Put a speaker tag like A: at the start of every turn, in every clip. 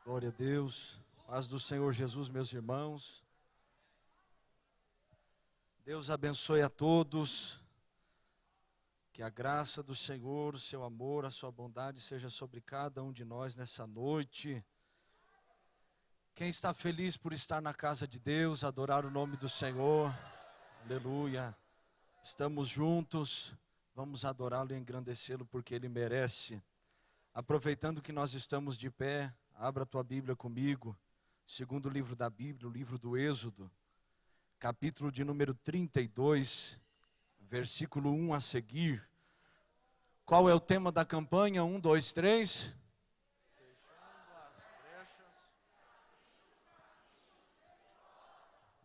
A: Glória a Deus, paz do Senhor Jesus, meus irmãos. Deus abençoe a todos, que a graça do Senhor, o seu amor, a sua bondade seja sobre cada um de nós nessa noite. Quem está feliz por estar na casa de Deus, adorar o nome do Senhor, aleluia. Estamos juntos, vamos adorá-lo e engrandecê-lo porque Ele merece. Aproveitando que nós estamos de pé, abra a tua Bíblia comigo, segundo livro da Bíblia, o livro do Êxodo, capítulo de número 32, versículo 1 a seguir. Qual é o tema da campanha? 1, 2, 3. Fechando as brechas.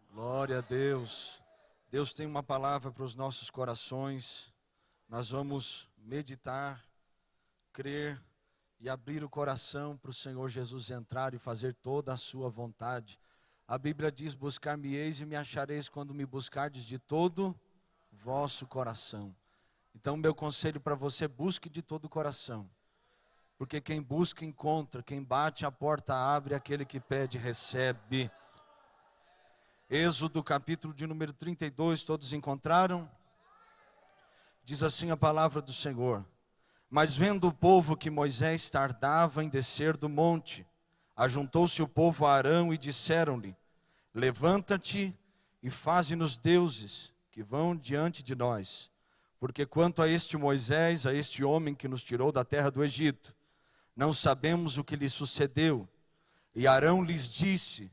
A: Glória a Deus. Deus tem uma palavra para os nossos corações. Nós vamos meditar, crer e abrir o coração para o Senhor Jesus entrar e fazer toda a sua vontade. A Bíblia diz: buscar-me-eis e me achareis quando me buscardes de todo vosso coração. Então meu conselho para você: busque de todo o coração, porque quem busca encontra, quem bate a porta abre, aquele que pede recebe. Êxodo capítulo de número 32, todos encontraram? Diz assim a palavra do Senhor: mas vendo o povo que Moisés tardava em descer do monte, ajuntou-se o povo a Arão e disseram-lhe: levanta-te e faze-nos deuses que vão diante de nós, porque quanto a este Moisés, a este homem que nos tirou da terra do Egito, não sabemos o que lhe sucedeu. E Arão lhes disse: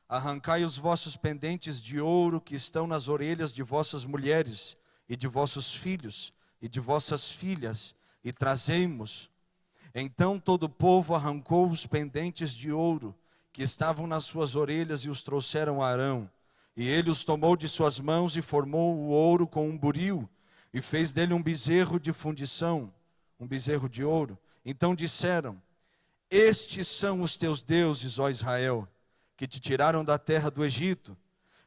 A: arrancai os vossos pendentes de ouro que estão nas orelhas de vossas mulheres e de vossos filhos e de vossas filhas, e trazei-mos. Então todo o povo arrancou os pendentes de ouro que estavam nas suas orelhas e os trouxeram a Arão. E ele os tomou de suas mãos e formou o ouro com um buril, e fez dele um bezerro de fundição, um bezerro de ouro. Então disseram: estes são os teus deuses, ó Israel, que te tiraram da terra do Egito.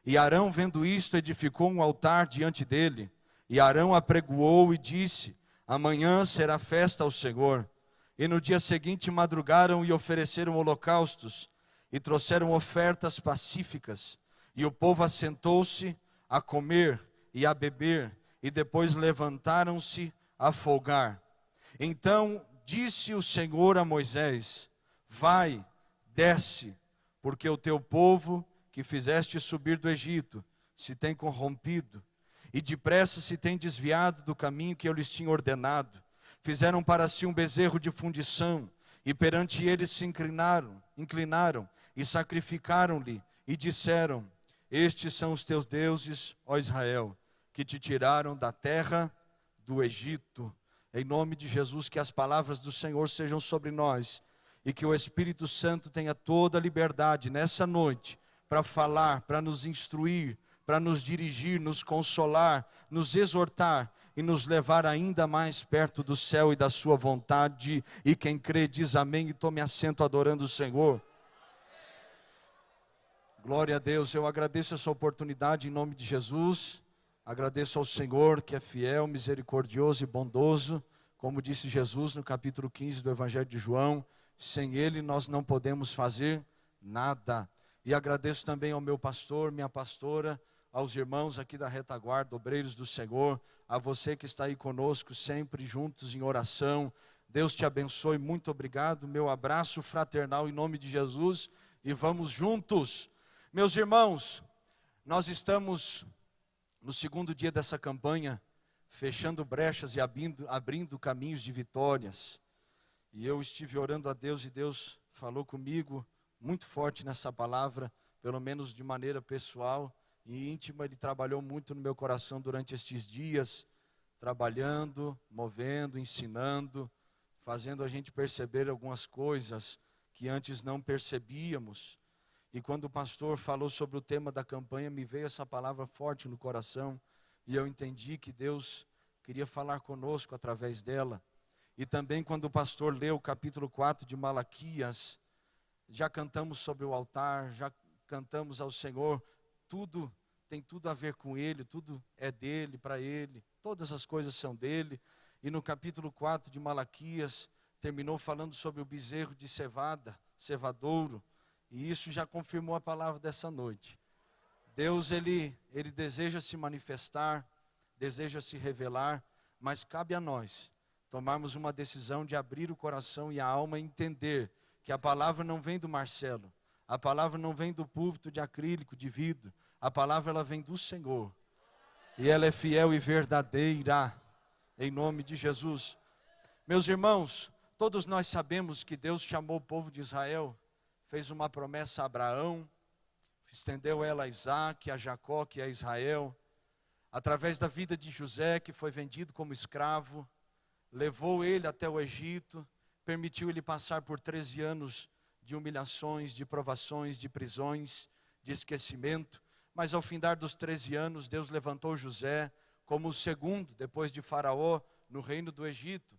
A: E Arão, vendo isto, edificou um altar diante dele. E Arão apregoou e disse: amanhã será festa ao Senhor. E no dia seguinte madrugaram e ofereceram holocaustos, e trouxeram ofertas pacíficas. E o povo assentou-se a comer e a beber, e depois levantaram-se a folgar. Então disse o Senhor a Moisés: vai, desce, porque o teu povo que fizeste subir do Egito se tem corrompido, e depressa se tem desviado do caminho que eu lhes tinha ordenado. Fizeram para si um bezerro de fundição, e perante ele se inclinaram e sacrificaram-lhe, e disseram: estes são os teus deuses, ó Israel, que te tiraram da terra do Egito. Em nome de Jesus, que as palavras do Senhor sejam sobre nós, e que o Espírito Santo tenha toda a liberdade nessa noite para falar, para nos instruir, para nos dirigir, nos consolar, nos exortar e nos levar ainda mais perto do céu e da sua vontade. E quem crê diz amém e tome assento adorando o Senhor. Glória a Deus. Eu agradeço essa oportunidade em nome de Jesus. Agradeço ao Senhor que é fiel, misericordioso e bondoso. Como disse Jesus no capítulo 15 do Evangelho de João: sem Ele nós não podemos fazer nada. E agradeço também ao meu pastor, minha pastora, aos irmãos aqui da retaguarda, obreiros do Senhor, a você que está aí conosco, sempre juntos em oração. Deus te abençoe, muito obrigado. Meu abraço fraternal em nome de Jesus, e vamos juntos. Meus irmãos, nós estamos no segundo dia dessa campanha, fechando brechas e abrindo caminhos de vitórias. E eu estive orando a Deus, e Deus falou comigo muito forte nessa palavra, pelo menos de maneira pessoal e íntima. Ele trabalhou muito no meu coração durante estes dias, trabalhando, movendo, ensinando, fazendo a gente perceber algumas coisas que antes não percebíamos. E quando o pastor falou sobre o tema da campanha, me veio essa palavra forte no coração, e eu entendi que Deus queria falar conosco através dela. E também quando o pastor leu o capítulo 4 de Malaquias, já cantamos sobre o altar, já cantamos ao Senhor, tudo tem tudo a ver com Ele, tudo é dele, para Ele, todas as coisas são dele. E no capítulo 4 de Malaquias, terminou falando sobre o bezerro de cevada, cevadouro. E isso já confirmou a palavra dessa noite. Deus, Ele deseja se manifestar, deseja se revelar, mas cabe a nós tomarmos uma decisão de abrir o coração e a alma e entender que a palavra não vem do Marcelo, a palavra não vem do púlpito de acrílico, de vidro, a palavra ela vem do Senhor. E ela é fiel e verdadeira, em nome de Jesus. Meus irmãos, todos nós sabemos que Deus chamou o povo de Israel, fez uma promessa a Abraão, estendeu ela a Isaac, a Jacó, que é Israel, através da vida de José, que foi vendido como escravo, levou ele até o Egito, permitiu ele passar por 13 anos de humilhações, de provações, de prisões, de esquecimento, mas ao findar dos 13 anos, Deus levantou José como o segundo, depois de Faraó, no reino do Egito,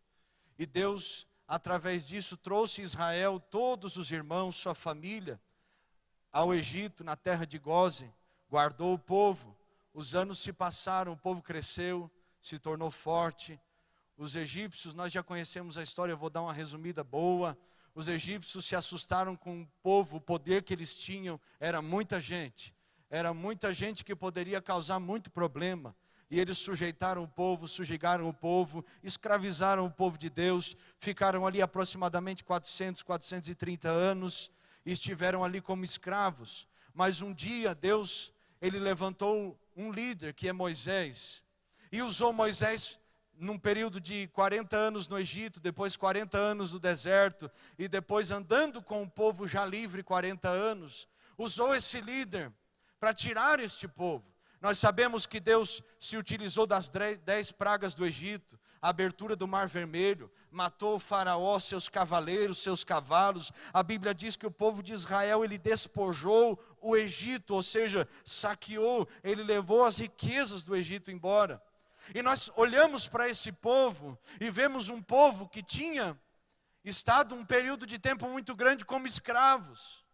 A: e Deus, através disso, trouxe Israel, todos os irmãos, sua família, ao Egito, na terra de Gósen, guardou o povo. Os anos se passaram, o povo cresceu, se tornou forte. Os egípcios, nós já conhecemos a história, eu vou dar uma resumida boa. Os egípcios se assustaram com o povo, o poder que eles tinham, era muita gente que poderia causar muito problema. E eles sujeitaram o povo, subjugaram o povo, escravizaram o povo de Deus, ficaram ali aproximadamente 430 anos, e estiveram ali como escravos. Mas um dia Deus, Ele levantou um líder, que é Moisés, e usou Moisés num período de 40 anos no Egito, depois 40 anos no deserto, e depois andando com o povo já livre 40 anos, usou esse líder para tirar este povo. Nós sabemos que Deus se utilizou das 10 pragas do Egito, a abertura do Mar Vermelho, matou o faraó, seus cavaleiros, seus cavalos. A Bíblia diz que o povo de Israel, ele despojou o Egito, ou seja, saqueou, ele levou as riquezas do Egito embora. E nós olhamos para esse povo e vemos um povo que tinha estado um período de tempo muito grande como escravos.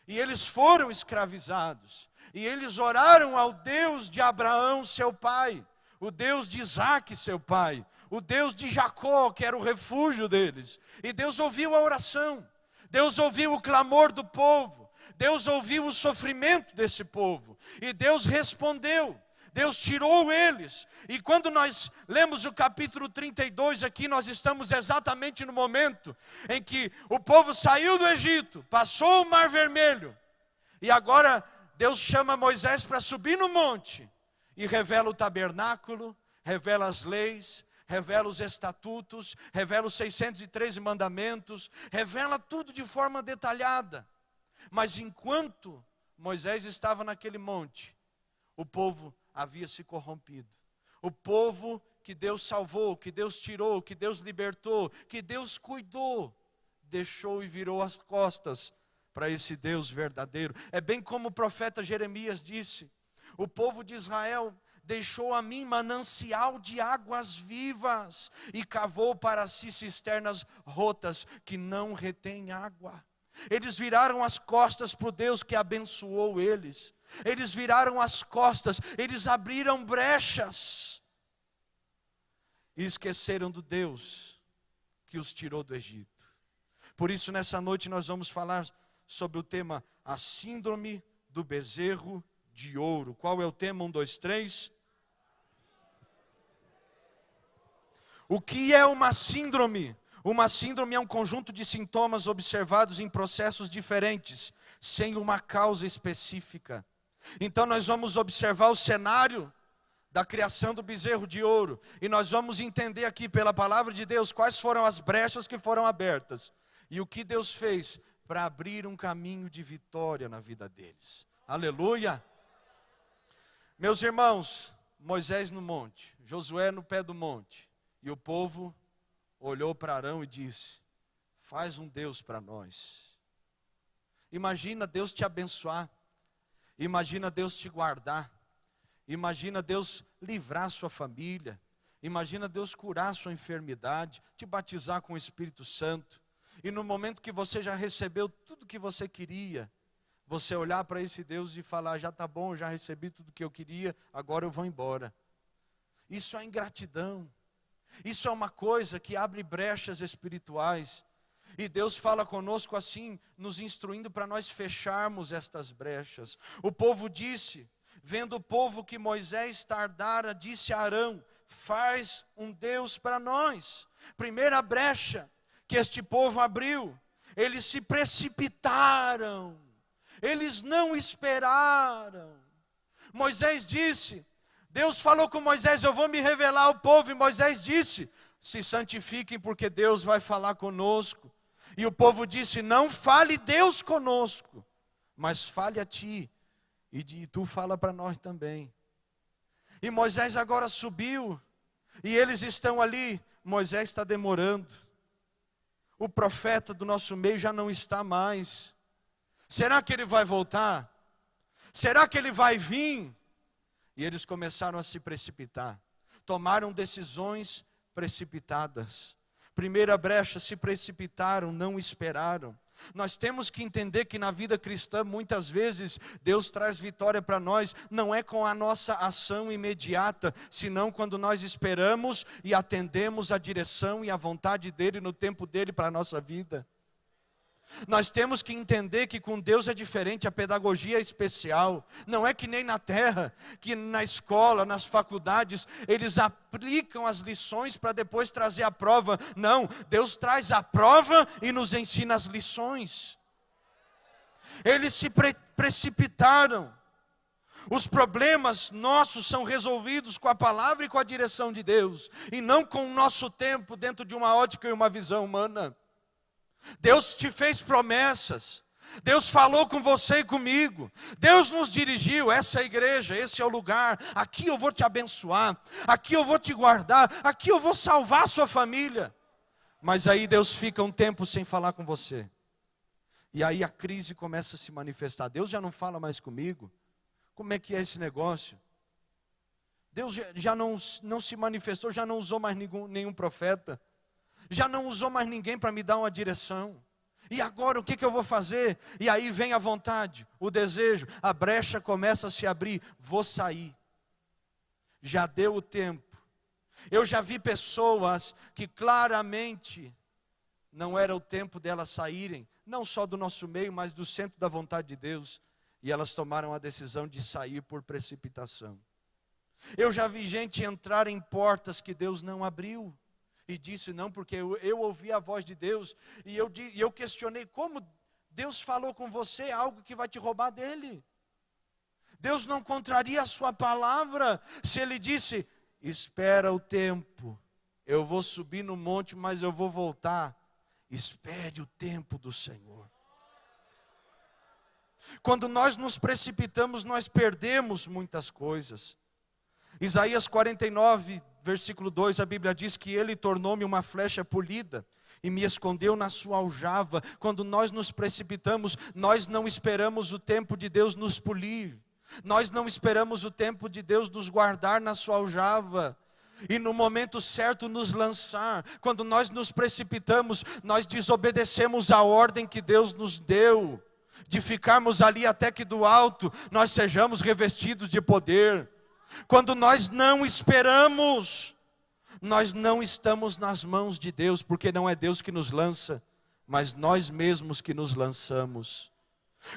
A: E eles foram escravizados. E eles oraram ao Deus de Abraão, seu pai, o Deus de Isaac, seu pai, o Deus de Jacó, que era o refúgio deles. E Deus ouviu a oração, Deus ouviu o clamor do povo, Deus ouviu o sofrimento desse povo, e Deus respondeu, Deus tirou eles. E quando nós lemos o capítulo 32 aqui, nós estamos exatamente no momento em que o povo saiu do Egito, passou o Mar Vermelho, e agora Deus chama Moisés para subir no monte, e revela o tabernáculo, revela as leis, revela os estatutos, revela os 613 mandamentos, revela tudo de forma detalhada. Mas enquanto Moisés estava naquele monte, o povo havia se corrompido. O povo que Deus salvou, que Deus tirou, que Deus libertou, que Deus cuidou, deixou e virou as costas para esse Deus verdadeiro. É bem como o profeta Jeremias disse: o povo de Israel deixou a mim manancial de águas vivas e cavou para si cisternas rotas que não retêm água. Eles viraram as costas para o Deus que abençoou eles. Eles viraram as costas, eles abriram brechas e esqueceram do Deus que os tirou do Egito. Por isso, nessa noite nós vamos falar sobre o tema a síndrome do bezerro de ouro. Qual é o tema? 1, 2, 3. O que é uma síndrome? Uma síndrome é um conjunto de sintomas observados em processos diferentes, sem uma causa específica. Então nós vamos observar o cenário da criação do bezerro de ouro, e nós vamos entender aqui pela palavra de Deus quais foram as brechas que foram abertas, e o que Deus fez para abrir um caminho de vitória na vida deles. Aleluia! Meus irmãos, Moisés no monte, Josué no pé do monte, e o povo olhou para Arão e disse: faz um Deus para nós. Imagina Deus te abençoar, imagina Deus te guardar, imagina Deus livrar sua família, imagina Deus curar sua enfermidade, te batizar com o Espírito Santo, e no momento que você já recebeu tudo que você queria, você olhar para esse Deus e falar: já está bom, já recebi tudo que eu queria, agora eu vou embora. Isso é ingratidão. Isso é uma coisa que abre brechas espirituais. E Deus fala conosco assim, nos instruindo para nós fecharmos estas brechas. O povo disse, vendo o povo que Moisés tardara, disse a Arão: faz um Deus para nós. Primeira brecha que este povo abriu, eles se precipitaram, eles não esperaram. Moisés disse, Deus falou com Moisés: eu vou me revelar ao povo. E Moisés disse: se santifiquem, porque Deus vai falar conosco. E o povo disse: não fale Deus conosco, mas fale a ti, e tu fala para nós também. E Moisés agora subiu, e eles estão ali. Moisés está demorando, o profeta do nosso meio já não está mais. Será que ele vai voltar? Será que ele vai vir? E eles começaram a se precipitar, tomaram decisões precipitadas. Primeira brecha, se precipitaram, não esperaram. Nós temos que entender que na vida cristã, muitas vezes, Deus traz vitória para nós, não é com a nossa ação imediata, senão quando nós esperamos e atendemos a direção e a vontade dEle no tempo dEle para a nossa vida. Nós temos que entender que com Deus é diferente, a pedagogia é especial. Não é que nem na terra, que na escola, nas faculdades, eles aplicam as lições para depois trazer a prova. Não, Deus traz a prova e nos ensina as lições. Eles se precipitaram. Os problemas nossos são resolvidos com a palavra e com a direção de Deus, e não com o nosso tempo dentro de uma ótica e uma visão humana. Deus te fez promessas, Deus falou com você e comigo, Deus nos dirigiu: essa é a igreja, esse é o lugar, aqui eu vou te abençoar, aqui eu vou te guardar, aqui eu vou salvar a sua família. Mas aí Deus fica um tempo sem falar com você, e aí a crise começa a se manifestar. Deus já não fala mais comigo, como é que é esse negócio? Deus já não se manifestou, já não usou mais nenhum profeta, já não usou mais ninguém para me dar uma direção. E agora o que eu vou fazer? E aí vem a vontade, o desejo, a brecha começa a se abrir. Vou sair. Já deu o tempo. Eu já vi pessoas que claramente não era o tempo delas saírem, não só do nosso meio, mas do centro da vontade de Deus. E elas tomaram a decisão de sair por precipitação. Eu já vi gente entrar em portas que Deus não abriu. E disse não, porque eu ouvi a voz de Deus. E eu questionei: como Deus falou com você algo que vai te roubar dele? Deus não contraria a sua palavra se Ele disse: espera o tempo, eu vou subir no monte, mas eu vou voltar. Espere o tempo do Senhor. Quando nós nos precipitamos, nós perdemos muitas coisas. Isaías 49, versículo 2, a Bíblia diz que Ele tornou-me uma flecha polida e me escondeu na sua aljava. Quando nós nos precipitamos, nós não esperamos o tempo de Deus nos polir. Nós não esperamos o tempo de Deus nos guardar na sua aljava e no momento certo nos lançar. Quando nós nos precipitamos, nós desobedecemos a ordem que Deus nos deu, de ficarmos ali até que do alto nós sejamos revestidos de poder. Quando nós não esperamos, nós não estamos nas mãos de Deus, porque não é Deus que nos lança, mas nós mesmos que nos lançamos.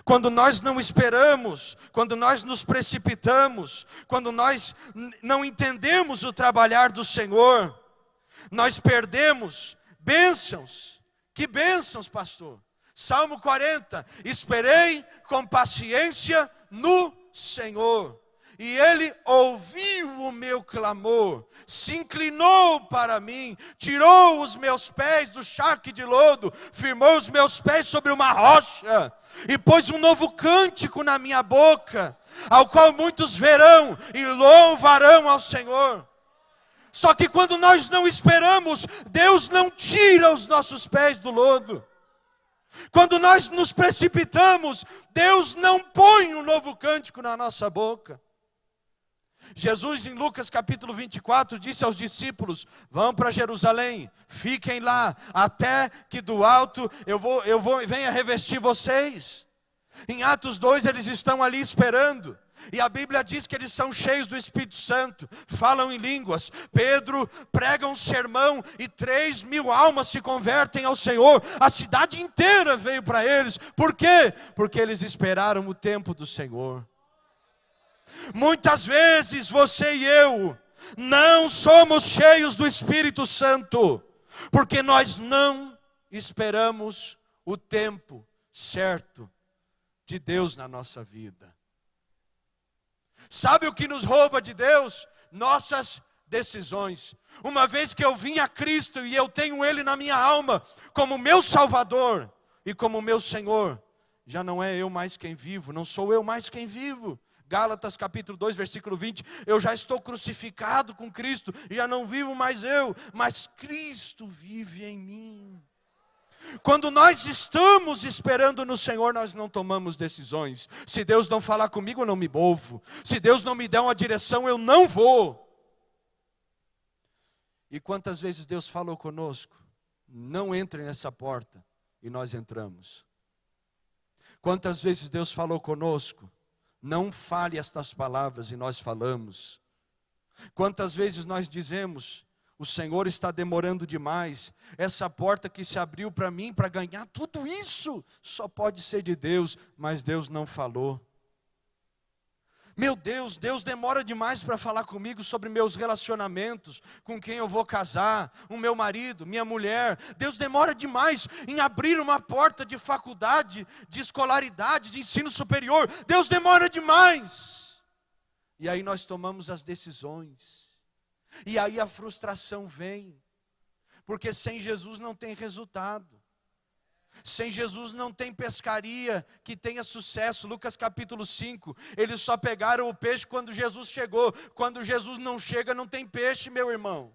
A: Quando nós não esperamos, quando nós nos precipitamos, quando nós não entendemos o trabalhar do Senhor, nós perdemos bênçãos. Que bênçãos, pastor? Salmo 40, esperei com paciência no Senhor. E Ele ouviu o meu clamor, se inclinou para mim, tirou os meus pés do charque de lodo, firmou os meus pés sobre uma rocha, e pôs um novo cântico na minha boca, ao qual muitos verão e louvarão ao Senhor. Só que quando nós não esperamos, Deus não tira os nossos pés do lodo. Quando nós nos precipitamos, Deus não põe um novo cântico na nossa boca. Jesus, em Lucas capítulo 24, disse aos discípulos: vão para Jerusalém, fiquem lá, até que do alto venha revestir vocês. Em Atos 2, eles estão ali esperando. E a Bíblia diz que eles são cheios do Espírito Santo, falam em línguas. Pedro prega um sermão e 3.000 almas se convertem ao Senhor. A cidade inteira veio para eles. Por quê? Porque eles esperaram o tempo do Senhor. Muitas vezes você e eu não somos cheios do Espírito Santo, porque nós não esperamos o tempo certo de Deus na nossa vida. Sabe o que nos rouba de Deus? Nossas decisões. Uma vez que eu vim a Cristo e eu tenho Ele na minha alma como meu Salvador e como meu Senhor, já não é eu mais quem vivo, não sou eu mais quem vivo. Gálatas capítulo 2, versículo 20, eu já estou crucificado com Cristo, já não vivo mais eu, mas Cristo vive em mim. Quando nós estamos esperando no Senhor, nós não tomamos decisões. Se Deus não falar comigo, eu não me movo. Se Deus não me der uma direção, eu não vou. E quantas vezes Deus falou conosco? Não entre nessa porta, e nós entramos. Quantas vezes Deus falou conosco? Não fale estas palavras, e nós falamos. Quantas vezes nós dizemos: o Senhor está demorando demais, essa porta que se abriu para mim, para ganhar tudo isso, só pode ser de Deus, mas Deus não falou. Meu Deus, Deus demora demais para falar comigo sobre meus relacionamentos, com quem eu vou casar, o meu marido, minha mulher. Deus demora demais em abrir uma porta de faculdade, de escolaridade, de ensino superior. Deus demora demais. E aí nós tomamos as decisões. E aí a frustração vem, porque sem Jesus não tem resultado. Sem Jesus não tem pescaria que tenha sucesso. Lucas capítulo 5, eles só pegaram o peixe quando Jesus chegou. Quando Jesus não chega, não tem peixe, meu irmão.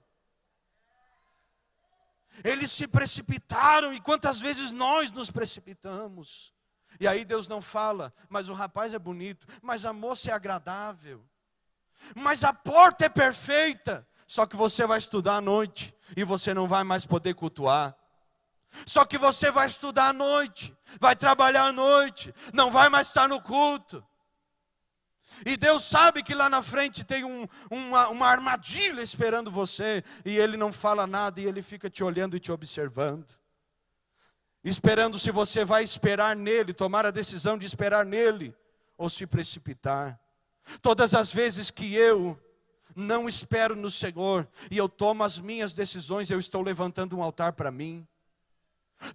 A: Eles se precipitaram, e quantas vezes nós nos precipitamos. E aí Deus não fala: mas o rapaz é bonito, mas a moça é agradável, mas a porta é perfeita. Só que você vai estudar à noite e você não vai mais poder cultuar. Só que você vai estudar à noite, vai trabalhar à noite, não vai mais estar no culto. E Deus sabe que lá na frente tem uma armadilha esperando você, e Ele não fala nada, e Ele fica te olhando e te observando, esperando se você vai esperar nele, tomar a decisão de esperar nele, ou se precipitar. Todas as vezes que eu não espero no Senhor, e eu tomo as minhas decisões, eu estou levantando um altar para mim.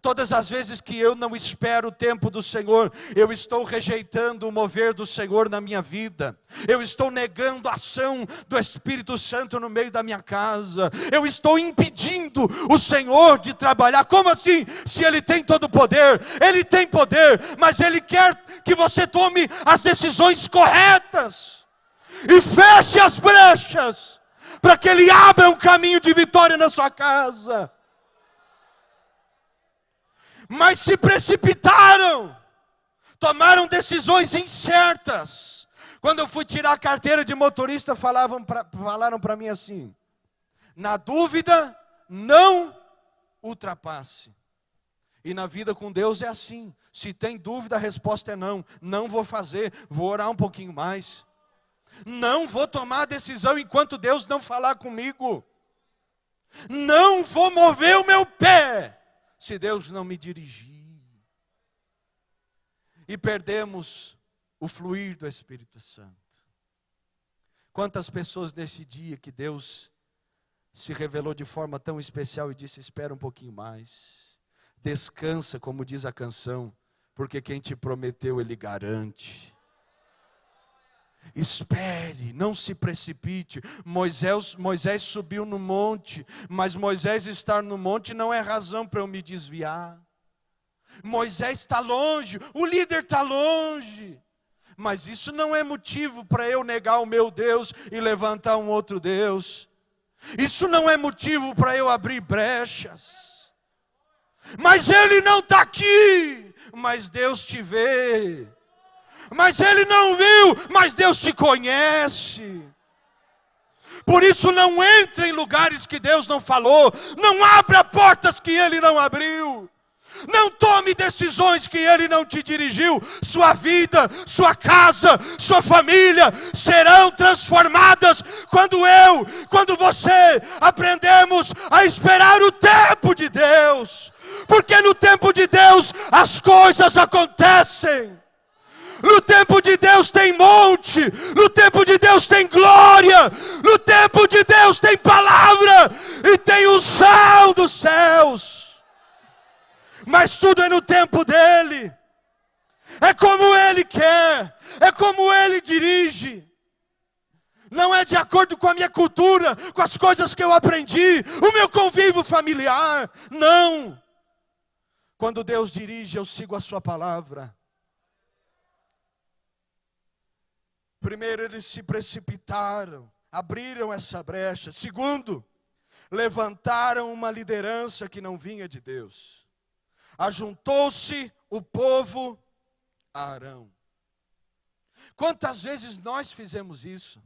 A: Todas as vezes que eu não espero o tempo do Senhor, eu estou rejeitando o mover do Senhor na minha vida. Eu estou negando a ação do Espírito Santo no meio da minha casa. Eu estou impedindo o Senhor de trabalhar. Como assim? Se Ele tem todo o poder. Ele tem poder, mas Ele quer que você tome as decisões corretas e feche as brechas, para que Ele abra um caminho de vitória na sua casa. Mas se precipitaram, tomaram decisões incertas. Quando eu fui tirar a carteira de motorista, falaram para mim assim: na dúvida, não ultrapasse. E na vida com Deus é assim. Se tem dúvida, a resposta é não. Não vou fazer, vou orar um pouquinho mais. Não vou tomar a decisão enquanto Deus não falar comigo. Não vou mover o meu pé se Deus não me dirigir. E perdemos o fluir do Espírito Santo. Quantas pessoas nesse dia que Deus se revelou de forma tão especial e disse: espera um pouquinho mais, descansa, como diz a canção, porque quem te prometeu Ele garante. Espere, não se precipite. Moisés subiu no monte, mas Moisés estar no monte não é razão para eu me desviar. Moisés está longe, o líder está longe, mas isso não é motivo para eu negar o meu Deus e levantar um outro Deus. Isso não é motivo para eu abrir brechas. Mas Ele não está aqui, mas Deus te vê. Mas Ele não viu, mas Deus te conhece. Por isso não entre em lugares que Deus não falou. Não abra portas que Ele não abriu. Não tome decisões que Ele não te dirigiu. Sua vida, sua casa, sua família serão transformadas quando você aprendermos a esperar o tempo de Deus. Porque no tempo de Deus as coisas acontecem. No tempo de Deus tem monte, no tempo de Deus tem glória, no tempo de Deus tem palavra e tem unção dos céus. Mas tudo é no tempo dele, é como ele quer, é como ele dirige. Não é de acordo com a minha cultura, com as coisas que eu aprendi, o meu convívio familiar, não. Quando Deus dirige, eu sigo a sua palavra. Primeiro, eles se precipitaram, abriram essa brecha. Segundo, levantaram uma liderança que não vinha de Deus. Ajuntou-se o povo a Arão. Quantas vezes nós fizemos isso?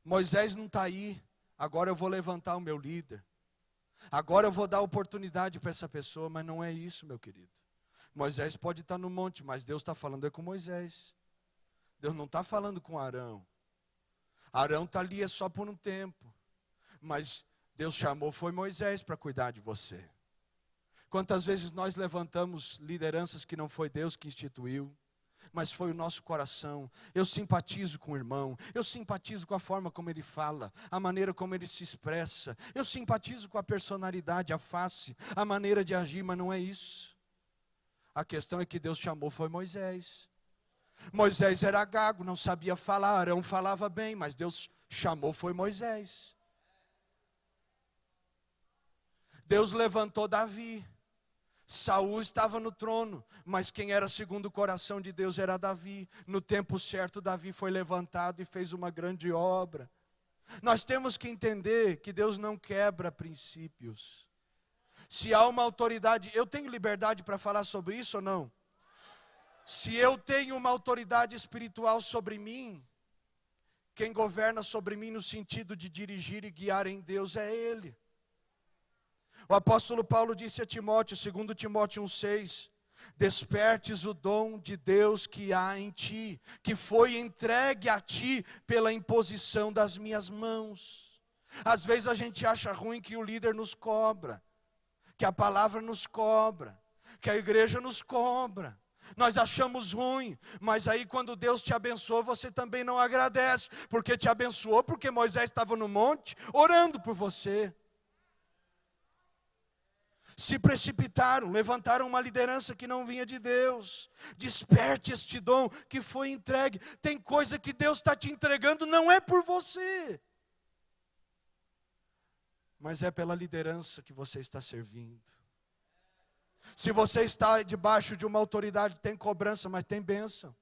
A: Moisés não está aí, agora eu vou levantar o meu líder. Agora eu vou dar oportunidade para essa pessoa, mas não é isso, meu querido. Moisés pode estar no monte, mas Deus está falando com Moisés. Deus não está falando com Arão. Arão está ali é só por um tempo. Mas Deus chamou, foi Moisés para cuidar de você. Quantas vezes nós levantamos lideranças que não foi Deus que instituiu, mas foi o nosso coração. Eu simpatizo com o irmão, eu simpatizo com a forma como ele fala, a maneira como ele se expressa. Eu simpatizo com a personalidade, a face, a maneira de agir, mas não é isso. A questão é que Deus chamou, foi Moisés. Moisés era gago, não sabia falar. Arão falava bem, mas Deus chamou, foi Moisés. Deus levantou Davi. Saul estava no trono, mas quem era segundo o coração de Deus era Davi. No tempo certo, Davi foi levantado e fez uma grande obra. Nós temos que entender que Deus não quebra princípios. Se há uma autoridade, eu tenho liberdade para falar sobre isso ou não? Se eu tenho uma autoridade espiritual sobre mim, quem governa sobre mim no sentido de dirigir e guiar em Deus é Ele. O apóstolo Paulo disse a Timóteo, 2 Timóteo 1,6, despertes o dom de Deus que há em ti, que foi entregue a ti pela imposição das minhas mãos. Às vezes a gente acha ruim que o líder nos cobra, que a palavra nos cobra, que a igreja nos cobra. Nós achamos ruim, mas aí quando Deus te abençoa, você também não agradece, porque te abençoou, porque Moisés estava no monte, orando por você. Se precipitaram, levantaram uma liderança que não vinha de Deus. Desperte este dom que foi entregue. Tem coisa que Deus está te entregando, não é por você, mas é pela liderança que você está servindo. Se você está debaixo de uma autoridade, tem cobrança, mas tem bênção.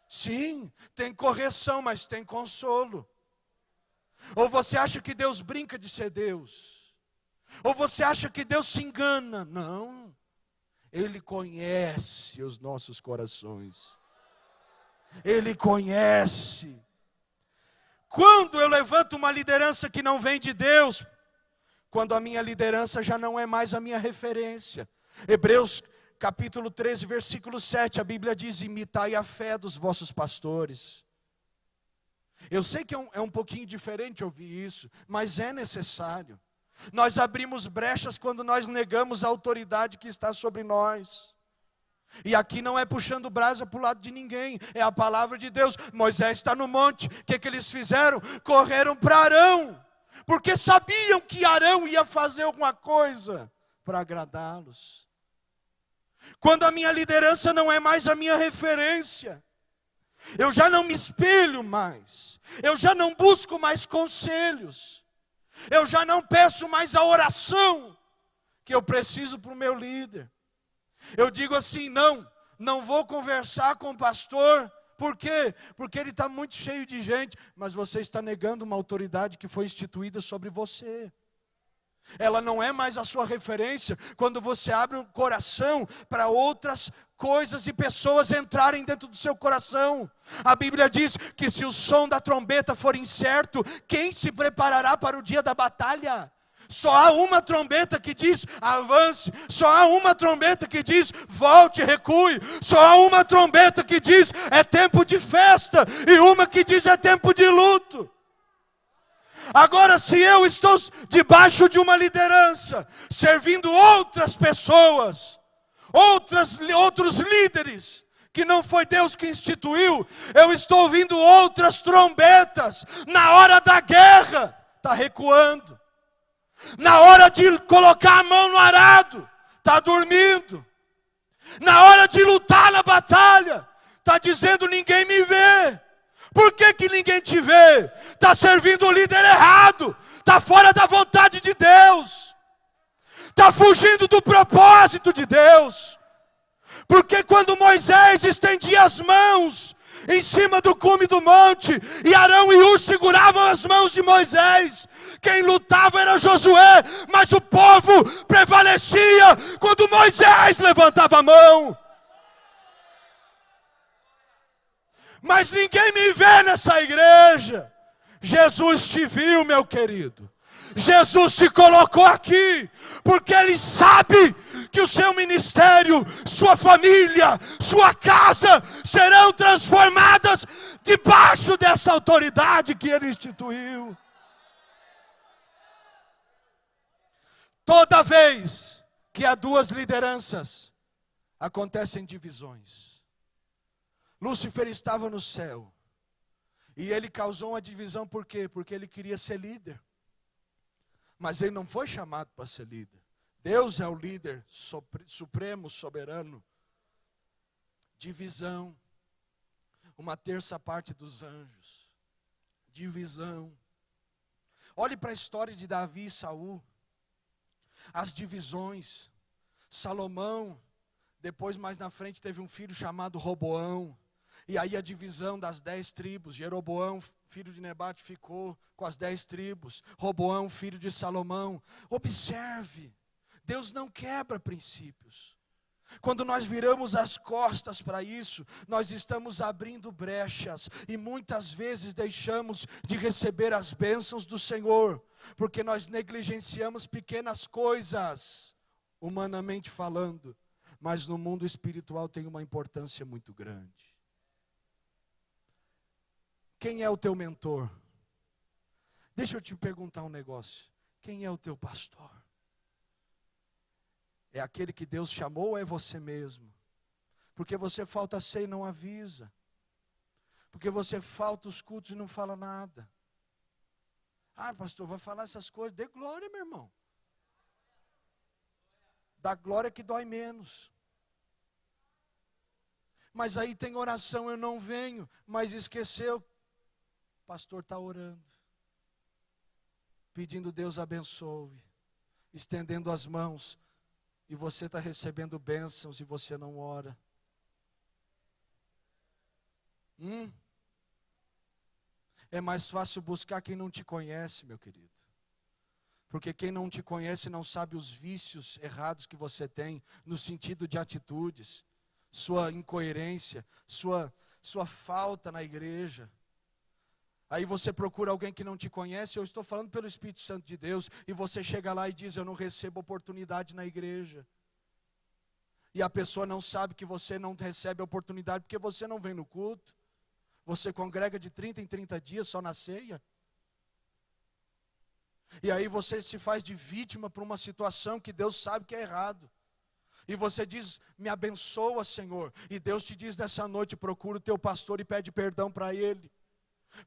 A: Sim, tem correção, mas tem consolo. Ou você acha que Deus brinca de ser Deus? Ou você acha que Deus se engana? Não, Ele conhece os nossos corações. Ele conhece. Quando eu levanto uma liderança que não vem de Deus, quando a minha liderança já não é mais a minha referência. Hebreus capítulo 13, versículo 7, a Bíblia diz, imitai a fé dos vossos pastores. Eu sei que é um pouquinho diferente ouvir isso, mas é necessário. Nós abrimos brechas quando nós negamos a autoridade que está sobre nós. E aqui não é puxando brasa para o lado de ninguém, é a palavra de Deus. Moisés está no monte, o que eles fizeram? Correram para Arão, porque sabiam que Arão ia fazer alguma coisa para agradá-los. Quando a minha liderança não é mais a minha referência, eu já não me espelho mais, eu já não busco mais conselhos, eu já não peço mais a oração que eu preciso para o meu líder. Eu digo assim, não vou conversar com o pastor. Por quê? Porque ele está muito cheio de gente, mas você está negando uma autoridade que foi instituída sobre você. Ela não é mais a sua referência quando você abre o coração para outras coisas e pessoas entrarem dentro do seu coração. A Bíblia diz que se o som da trombeta for incerto, quem se preparará para o dia da batalha? Só há uma trombeta que diz avance. Só há uma trombeta que diz volte, recue. Só há uma trombeta que diz é tempo de festa. E uma que diz é tempo de luto. Agora, se eu estou debaixo de uma liderança, servindo outras pessoas, outros líderes, que não foi Deus que instituiu, eu estou ouvindo outras trombetas. Na hora da guerra, está recuando. Na hora de colocar a mão no arado, está dormindo. Na hora de lutar na batalha, está dizendo ninguém me vê. Por que ninguém te vê? Está servindo o líder errado. Está fora da vontade de Deus. Está fugindo do propósito de Deus. Porque quando Moisés estendia as mãos em cima do cume do monte, e Arão e Hur seguravam as mãos de Moisés, quem lutava era Josué, mas o povo prevalecia quando Moisés levantava a mão. Mas ninguém me vê nessa igreja. Jesus te viu, meu querido. Jesus te colocou aqui, porque Ele sabe que o seu ministério, sua família, sua casa serão transformadas debaixo dessa autoridade que Ele instituiu. Toda vez que há duas lideranças, acontecem divisões. Lúcifer estava no céu, e ele causou uma divisão, por quê? Porque ele queria ser líder. Mas ele não foi chamado para ser líder. Deus é o líder supremo, soberano. Divisão. Uma terça parte dos anjos. Divisão. Olhe para a história de Davi e Saul. As divisões. Salomão, depois mais na frente, teve um filho chamado Roboão. E aí a divisão das 10 tribos. Jeroboão, filho de Nebate, ficou com as 10 tribos. Roboão, filho de Salomão. Observe, Deus não quebra princípios. Quando nós viramos as costas para isso, nós estamos abrindo brechas. E muitas vezes deixamos de receber as bênçãos do Senhor, porque nós negligenciamos pequenas coisas, humanamente falando. Mas no mundo espiritual tem uma importância muito grande. Quem é o teu mentor? Deixa eu te perguntar um negócio. Quem é o teu pastor? É aquele que Deus chamou ou é você mesmo? Porque você falta ceia e não avisa. Porque você falta os cultos e não fala nada. Ah, pastor, vai falar essas coisas. Dê glória, meu irmão. Dá glória que dói menos. Mas aí tem oração, eu não venho, mas esqueceu. O pastor está orando, pedindo Deus abençoe, estendendo as mãos, e você está recebendo bênçãos e você não ora. É mais fácil buscar quem não te conhece, meu querido. Porque quem não te conhece não sabe os vícios errados que você tem, no sentido de atitudes, sua incoerência, sua falta na igreja. Aí você procura alguém que não te conhece, eu estou falando pelo Espírito Santo de Deus, e você chega lá e diz, eu não recebo oportunidade na igreja. E a pessoa não sabe que você não recebe oportunidade, porque você não vem no culto. Você congrega de 30 em 30 dias só na ceia. E aí você se faz de vítima para uma situação que Deus sabe que é errado. E você diz, me abençoa, Senhor. E Deus te diz nessa noite, procura o teu pastor e pede perdão para ele.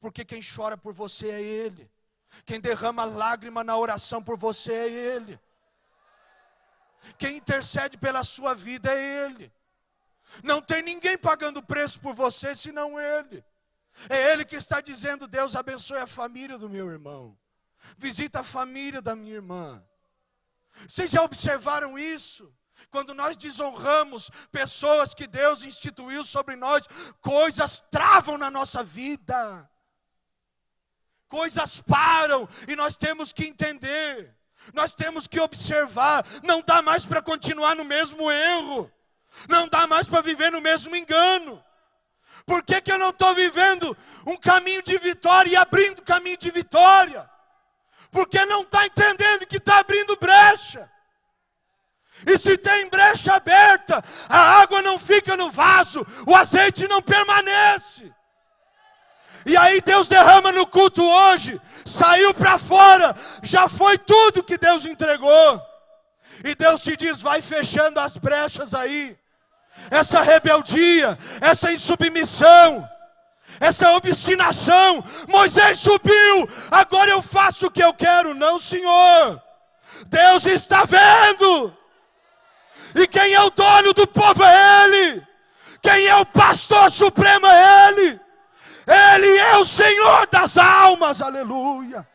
A: Porque quem chora por você é Ele. Quem derrama lágrima na oração por você é Ele. Quem intercede pela sua vida é Ele. Não tem ninguém pagando preço por você senão Ele. É Ele que está dizendo, Deus abençoe a família do meu irmão. Visita a família da minha irmã. Vocês já observaram isso? Quando nós desonramos pessoas que Deus instituiu sobre nós, coisas travam na nossa vida. Coisas param e nós temos que entender. Nós temos que observar. Não dá mais para continuar no mesmo erro. Não dá mais para viver no mesmo engano. Por que eu não estou vivendo um caminho de vitória e abrindo caminho de vitória? Porque não está entendendo que está abrindo brecha. E se tem brecha aberta, a água não fica no vaso, o azeite não permanece. E aí Deus derrama no culto hoje, saiu para fora, já foi tudo que Deus entregou. E Deus te diz, vai fechando as brechas aí. Essa rebeldia, essa insubmissão, essa obstinação. Moisés subiu, agora eu faço o que eu quero. Não, Senhor. Deus está vendo. E quem é o dono do povo é Ele. Quem é o pastor supremo é Ele. Ele é o Senhor das almas, aleluia.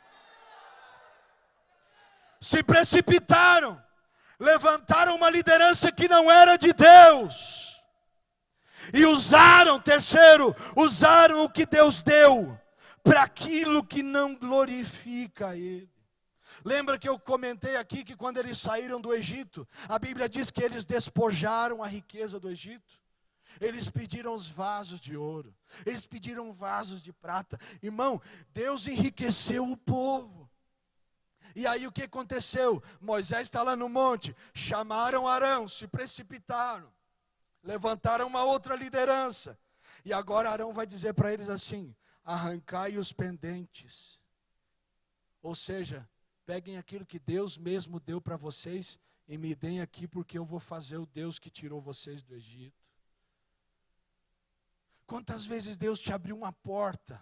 A: Se precipitaram, levantaram uma liderança que não era de Deus. E usaram, terceiro, usaram o que Deus deu para aquilo que não glorifica a Ele. Lembra que eu comentei aqui que quando eles saíram do Egito, a Bíblia diz que eles despojaram a riqueza do Egito? Eles pediram os vasos de ouro, eles pediram vasos de prata. Irmão, Deus enriqueceu o povo. E aí o que aconteceu? Moisés está lá no monte, chamaram Arão, se precipitaram, levantaram uma outra liderança. E agora Arão vai dizer para eles assim, arrancai os pendentes. Ou seja, peguem aquilo que Deus mesmo deu para vocês e me deem aqui, porque eu vou fazer o Deus que tirou vocês do Egito. Quantas vezes Deus te abriu uma porta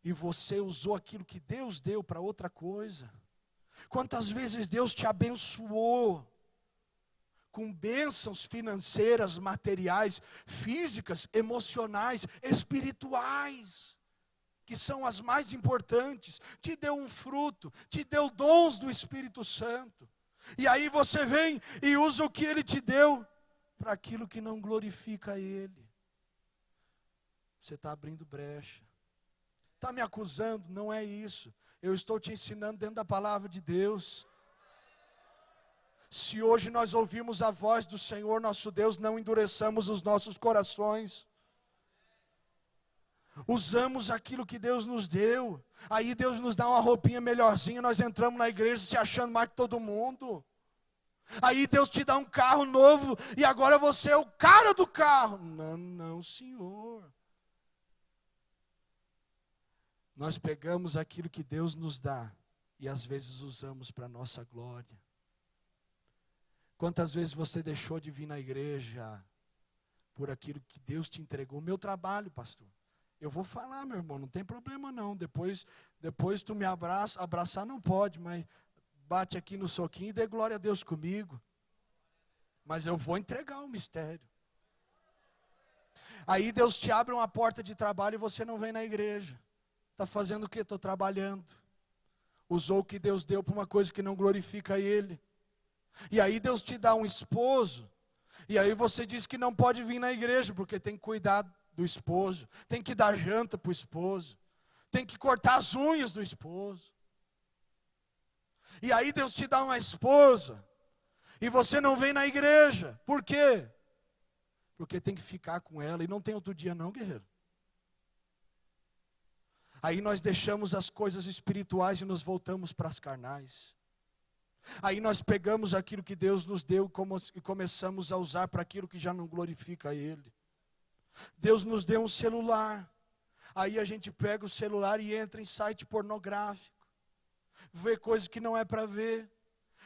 A: e você usou aquilo que Deus deu para outra coisa? Quantas vezes Deus te abençoou com bênçãos financeiras, materiais, físicas, emocionais, espirituais, que são as mais importantes, te deu um fruto, te deu dons do Espírito Santo, e aí você vem e usa o que Ele te deu para aquilo que não glorifica Ele. Você está abrindo brecha. Está me acusando? Não é isso. Eu estou te ensinando dentro da palavra de Deus. Se hoje nós ouvirmos a voz do Senhor nosso Deus, não endureçamos os nossos corações. Usamos aquilo que Deus nos deu. Aí Deus nos dá uma roupinha melhorzinha, nós entramos na igreja se achando mais que todo mundo. Aí Deus te dá um carro novo e agora você é o cara do carro. Não, não, Senhor. Nós pegamos aquilo que Deus nos dá e às vezes usamos para a nossa glória. Quantas vezes você deixou de vir na igreja por aquilo que Deus te entregou? O meu trabalho, pastor. Eu vou falar, meu irmão, não tem problema não. Depois tu me abraçar não pode, mas bate aqui no soquinho e dê glória a Deus comigo. Mas eu vou entregar o mistério. Aí Deus te abre uma porta de trabalho e você não vem na igreja. Está fazendo o quê? Estou trabalhando. Usou o que Deus deu para uma coisa que não glorifica Ele. E aí Deus te dá um esposo. E aí você diz que não pode vir na igreja, porque tem que cuidar do esposo. Tem que dar janta para o esposo. Tem que cortar as unhas do esposo. E aí Deus te dá uma esposa. E você não vem na igreja. Por quê? Porque tem que ficar com ela. E não tem outro dia não, guerreiro. Aí nós deixamos as coisas espirituais e nos voltamos para as carnais. Aí nós pegamos aquilo que Deus nos deu e começamos a usar para aquilo que já não glorifica a Ele. Deus nos deu um celular. Aí a gente pega o celular e entra em site pornográfico. Vê coisa que não é para ver.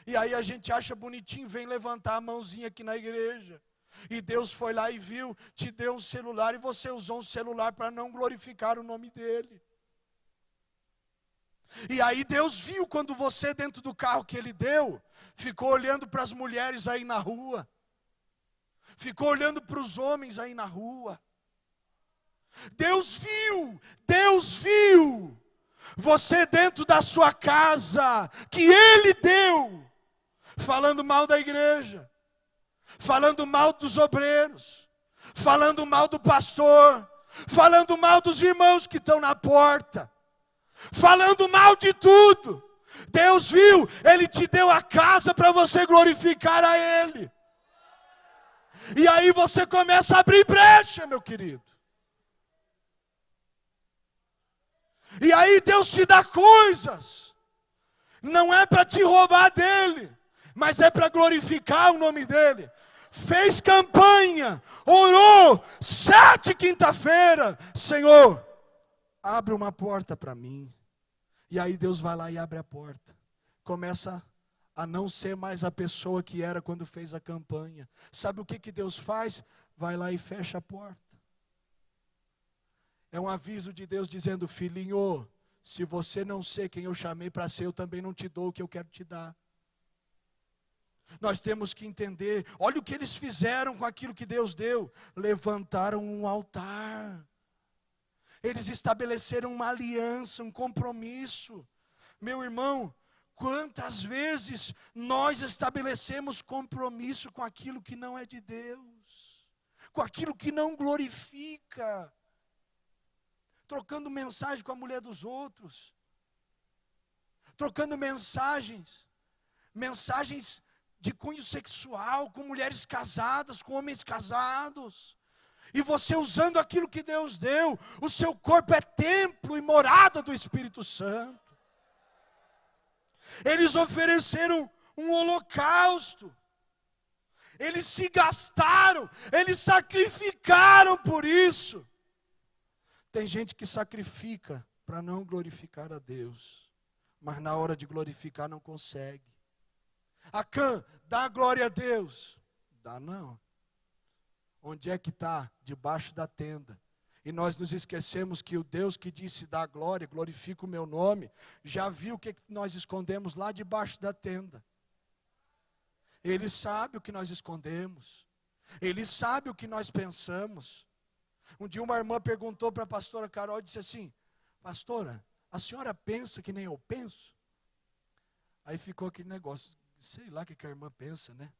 A: E aí a gente acha bonitinho, vem levantar a mãozinha aqui na igreja. E Deus foi lá e viu, te deu um celular e você usou um celular para não glorificar o nome dEle. E aí Deus viu quando você dentro do carro que Ele deu, ficou olhando para as mulheres aí na rua, ficou olhando para os homens aí na rua. Deus viu você dentro da sua casa, que Ele deu, falando mal da igreja, falando mal dos obreiros, falando mal do pastor, falando mal dos irmãos que estão na porta, falando mal de tudo. Deus viu, Ele te deu a casa para você glorificar a Ele. E aí você começa a abrir brecha, meu querido. E aí Deus te dá coisas. Não é para te roubar dele, mas é para glorificar o nome dele. Fez campanha, orou, 7 quinta-feira, Senhor, abre uma porta para mim. E aí Deus vai lá e abre a porta. Começa a não ser mais a pessoa que era quando fez a campanha. Sabe o que Deus faz? Vai lá e fecha a porta. É um aviso de Deus dizendo: filhinho, se você não ser quem eu chamei para ser, eu também não te dou o que eu quero te dar. Nós temos que entender, olha o que eles fizeram com aquilo que Deus deu. Levantaram um altar. Eles estabeleceram uma aliança, um compromisso. Meu irmão, quantas vezes nós estabelecemos compromisso com aquilo que não é de Deus, com aquilo que não glorifica, trocando mensagem com a mulher dos outros, trocando mensagens de cunho sexual, com mulheres casadas, com homens casados, e você usando aquilo que Deus deu. O seu corpo é templo e morada do Espírito Santo. Eles ofereceram um holocausto, eles se gastaram, eles sacrificaram por isso. Tem gente que sacrifica para não glorificar a Deus, mas na hora de glorificar não consegue. Acã, dá glória a Deus. Dá não. Onde é que está? Debaixo da tenda. E nós nos esquecemos que o Deus que disse dá glória, glorifica o meu nome, já viu o que nós escondemos lá debaixo da tenda. Ele sabe o que nós escondemos. Ele sabe o que nós pensamos. Um dia uma irmã perguntou para a pastora Carol e disse assim: pastora, a senhora pensa que nem eu penso? Aí ficou aquele negócio, sei lá o que a irmã pensa, né?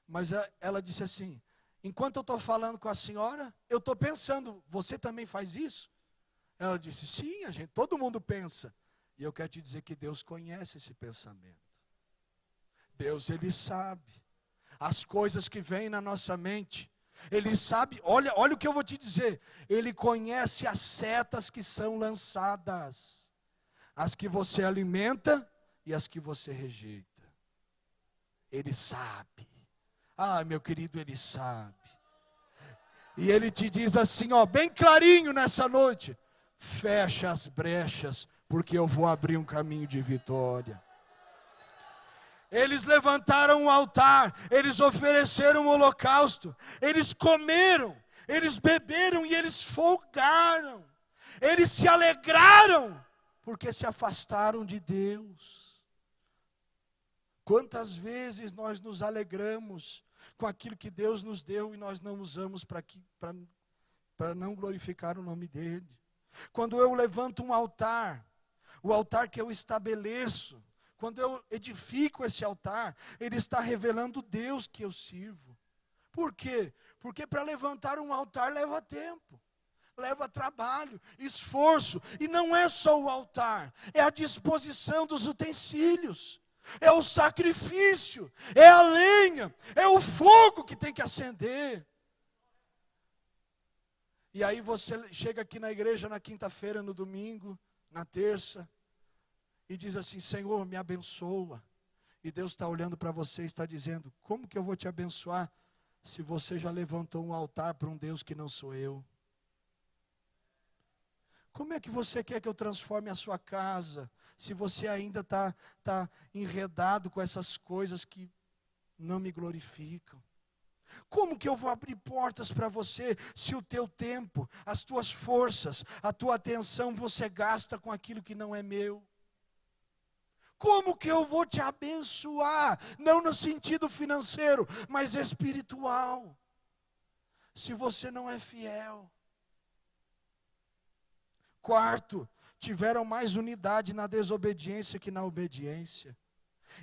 A: Mas ela disse assim: enquanto eu estou falando com a senhora, eu estou pensando, você também faz isso? Ela disse: sim, todo mundo pensa. E eu quero te dizer que Deus conhece esse pensamento. Deus, Ele sabe as coisas que vêm na nossa mente. Ele sabe, olha o que eu vou te dizer. Ele conhece as setas que são lançadas, as que você alimenta e as que você rejeita. Ele sabe. Ah, meu querido, Ele sabe. E Ele te diz assim, ó, bem clarinho nessa noite: fecha as brechas, porque eu vou abrir um caminho de vitória. Eles levantaram um altar, eles ofereceram um holocausto, eles comeram, eles beberam e eles folgaram. Eles se alegraram, porque se afastaram de Deus. Quantas vezes nós nos alegramos com aquilo que Deus nos deu e nós não usamos para não glorificar o nome dEle. Quando eu levanto um altar, o altar que eu estabeleço, quando eu edifico esse altar, ele está revelando Deus que eu sirvo. Por quê? Porque para levantar um altar leva tempo, leva trabalho, esforço. E não é só o altar, é a disposição dos utensílios, é o sacrifício, é a lenha, é o fogo que tem que acender. E aí você chega aqui na igreja na quinta-feira, no domingo, na terça, e diz assim: Senhor, me abençoa. E Deus está olhando para você e está dizendo: como que eu vou te abençoar se você já levantou um altar para um Deus que não sou eu? Como é que você quer que eu transforme a sua casa se você ainda está enredado com essas coisas que não me glorificam? Como que eu vou abrir portas para você se o teu tempo, as tuas forças, a tua atenção você gasta com aquilo que não é meu? Como que eu vou te abençoar? Não no sentido financeiro, mas espiritual, se você não é fiel. Quarto, tiveram mais unidade na desobediência que na obediência.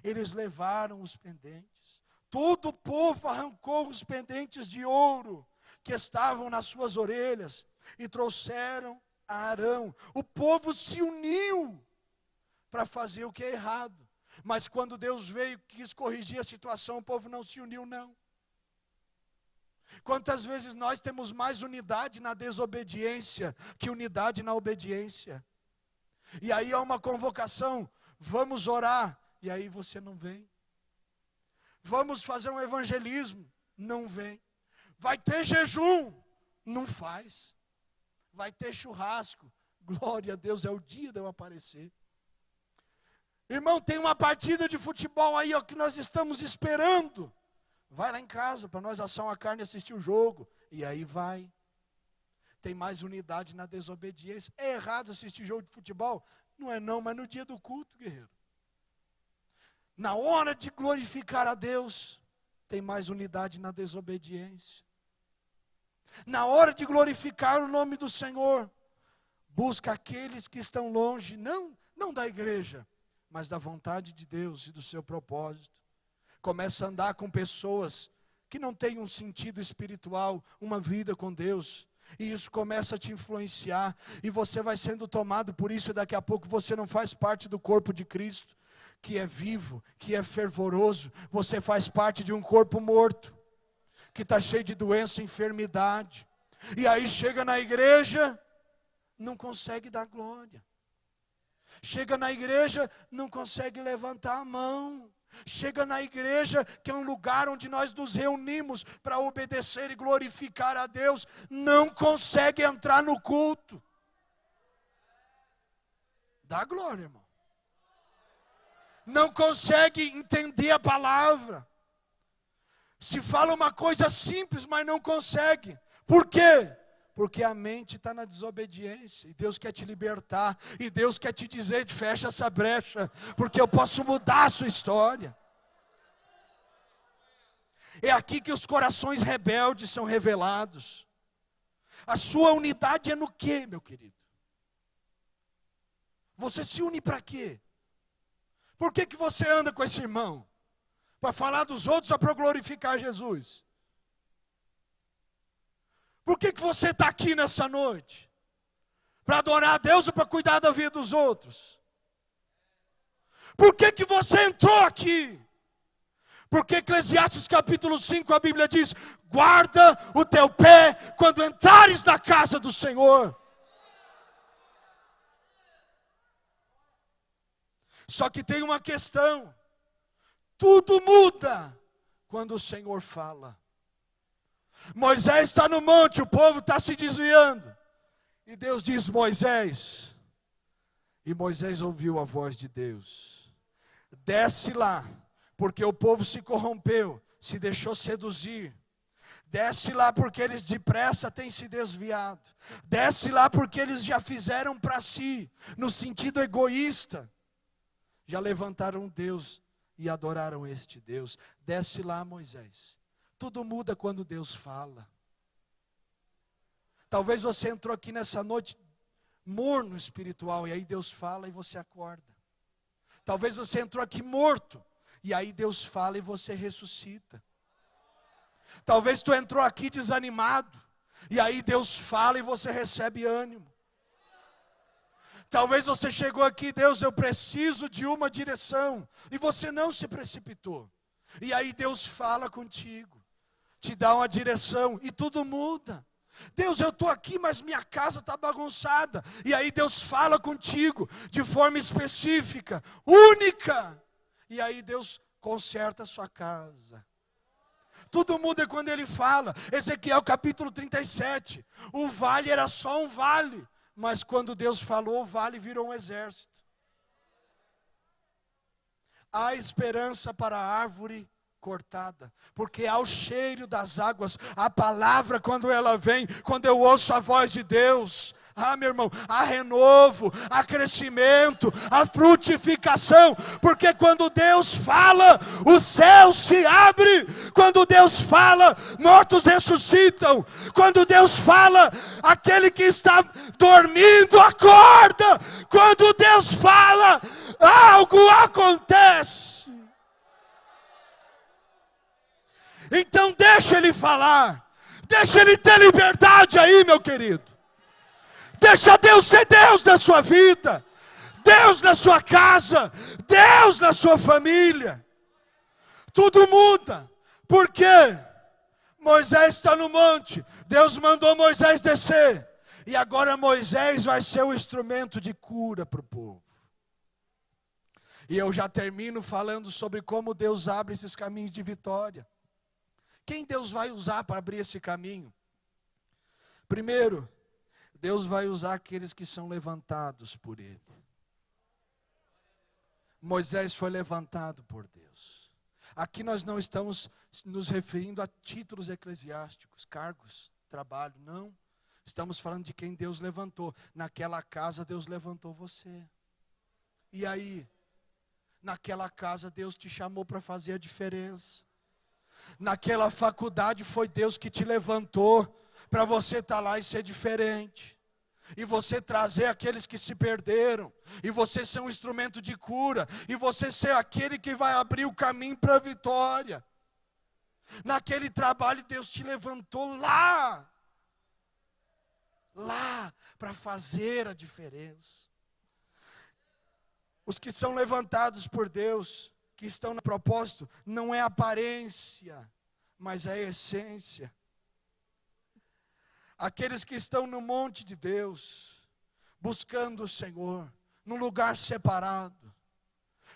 A: Eles levaram os pendentes. Todo o povo arrancou os pendentes de ouro que estavam nas suas orelhas e trouxeram a Arão. O povo se uniu para fazer o que é errado. Mas quando Deus veio e quis corrigir a situação, o povo não se uniu, não. Quantas vezes nós temos mais unidade na desobediência que unidade na obediência? E aí há uma convocação, vamos orar, e aí você não vem. Vamos fazer um evangelismo, não vem. Vai ter jejum, não faz. Vai ter churrasco, glória a Deus, é o dia de eu aparecer. Irmão, tem uma partida de futebol aí, ó, que nós estamos esperando. Vai lá em casa para nós assar uma carne e assistir o jogo. E aí vai. Tem mais unidade na desobediência. É errado assistir jogo de futebol? Não é não, mas no dia do culto, guerreiro. Na hora de glorificar a Deus, tem mais unidade na desobediência. Na hora de glorificar o nome do Senhor, busca aqueles que estão longe, não da igreja, mas da vontade de Deus e do seu propósito. Começa a andar com pessoas que não têm um sentido espiritual, uma vida com Deus. E isso começa a te influenciar. E você vai sendo tomado por isso. E daqui a pouco você não faz parte do corpo de Cristo, que é vivo, que é fervoroso. Você faz parte de um corpo morto, que está cheio de doença e enfermidade. E aí chega na igreja, não consegue dar glória. Chega na igreja, não consegue levantar a mão. Chega na igreja, que é um lugar onde nós nos reunimos para obedecer e glorificar a Deus, não consegue entrar no culto. Dá glória, irmão. Não consegue entender a palavra. Se fala uma coisa simples, mas não consegue. Por quê? Porque a mente está na desobediência, e Deus quer te libertar, e Deus quer te dizer, fecha essa brecha, porque eu posso mudar a sua história. É aqui que os corações rebeldes são revelados. A sua unidade é no quê, meu querido? Você se une para quê? Por que você anda com esse irmão? Para falar dos outros ou para glorificar Jesus? Por que você está aqui nessa noite? Para adorar a Deus ou para cuidar da vida dos outros? Por que você entrou aqui? Porque Eclesiastes capítulo 5, a Bíblia diz, guarda o teu pé quando entrares na casa do Senhor. Só que tem uma questão, tudo muda quando o Senhor fala. Moisés está no monte, o povo está se desviando. E Deus diz, Moisés. E Moisés ouviu a voz de Deus. Desce lá, porque o povo se corrompeu, se deixou seduzir. Desce lá porque eles depressa têm se desviado. Desce lá porque eles já fizeram para si, no sentido egoísta. Já levantaram Deus e adoraram este Deus. Desce lá, Moisés. Tudo muda quando Deus fala. Talvez você entrou aqui nessa noite morno espiritual, e aí Deus fala e você acorda. Talvez você entrou aqui morto, e aí Deus fala e você ressuscita. Talvez tu entrou aqui desanimado, e aí Deus fala e você recebe ânimo. Talvez você chegou aqui, Deus, eu preciso de uma direção, e você não se precipitou. E aí Deus fala contigo, te dá uma direção e tudo muda. Deus, eu estou aqui, mas minha casa está bagunçada. E aí Deus fala contigo de forma específica, única. E aí Deus conserta a sua casa. Tudo muda quando Ele fala. Ezequiel capítulo 37. O vale era só um vale, mas quando Deus falou, o vale virou um exército. Há esperança para a árvore cortada, porque há o cheiro das águas. A palavra, quando ela vem, quando eu ouço a voz de Deus, meu irmão, há renovo, há crescimento, há frutificação, porque quando Deus fala, o céu se abre. Quando Deus fala, mortos ressuscitam. Quando Deus fala, aquele que está dormindo acorda. Quando Deus fala, algo acontece. Então deixa Ele falar, deixa Ele ter liberdade aí, meu querido. Deixa Deus ser Deus na sua vida, Deus na sua casa, Deus na sua família. Tudo muda. Por quê? Moisés está no monte, Deus mandou Moisés descer. E agora Moisés vai ser o instrumento de cura para o povo. E eu já termino falando sobre como Deus abre esses caminhos de vitória. Quem Deus vai usar para abrir esse caminho? Primeiro, Deus vai usar aqueles que são levantados por Ele. Moisés foi levantado por Deus. Aqui nós não estamos nos referindo a títulos eclesiásticos, cargos, trabalho, não. Estamos falando de quem Deus levantou. Naquela casa Deus levantou você. E aí? Naquela casa Deus te chamou para fazer a diferença. Naquela faculdade foi Deus que te levantou para você estar lá e ser diferente. E você trazer aqueles que se perderam. E você ser um instrumento de cura. E você ser aquele que vai abrir o caminho para a vitória. Naquele trabalho Deus te levantou lá para fazer a diferença. Os que são levantados por Deus, que estão no propósito, não é aparência, mas é essência. Aqueles que estão no monte de Deus, buscando o Senhor, num lugar separado.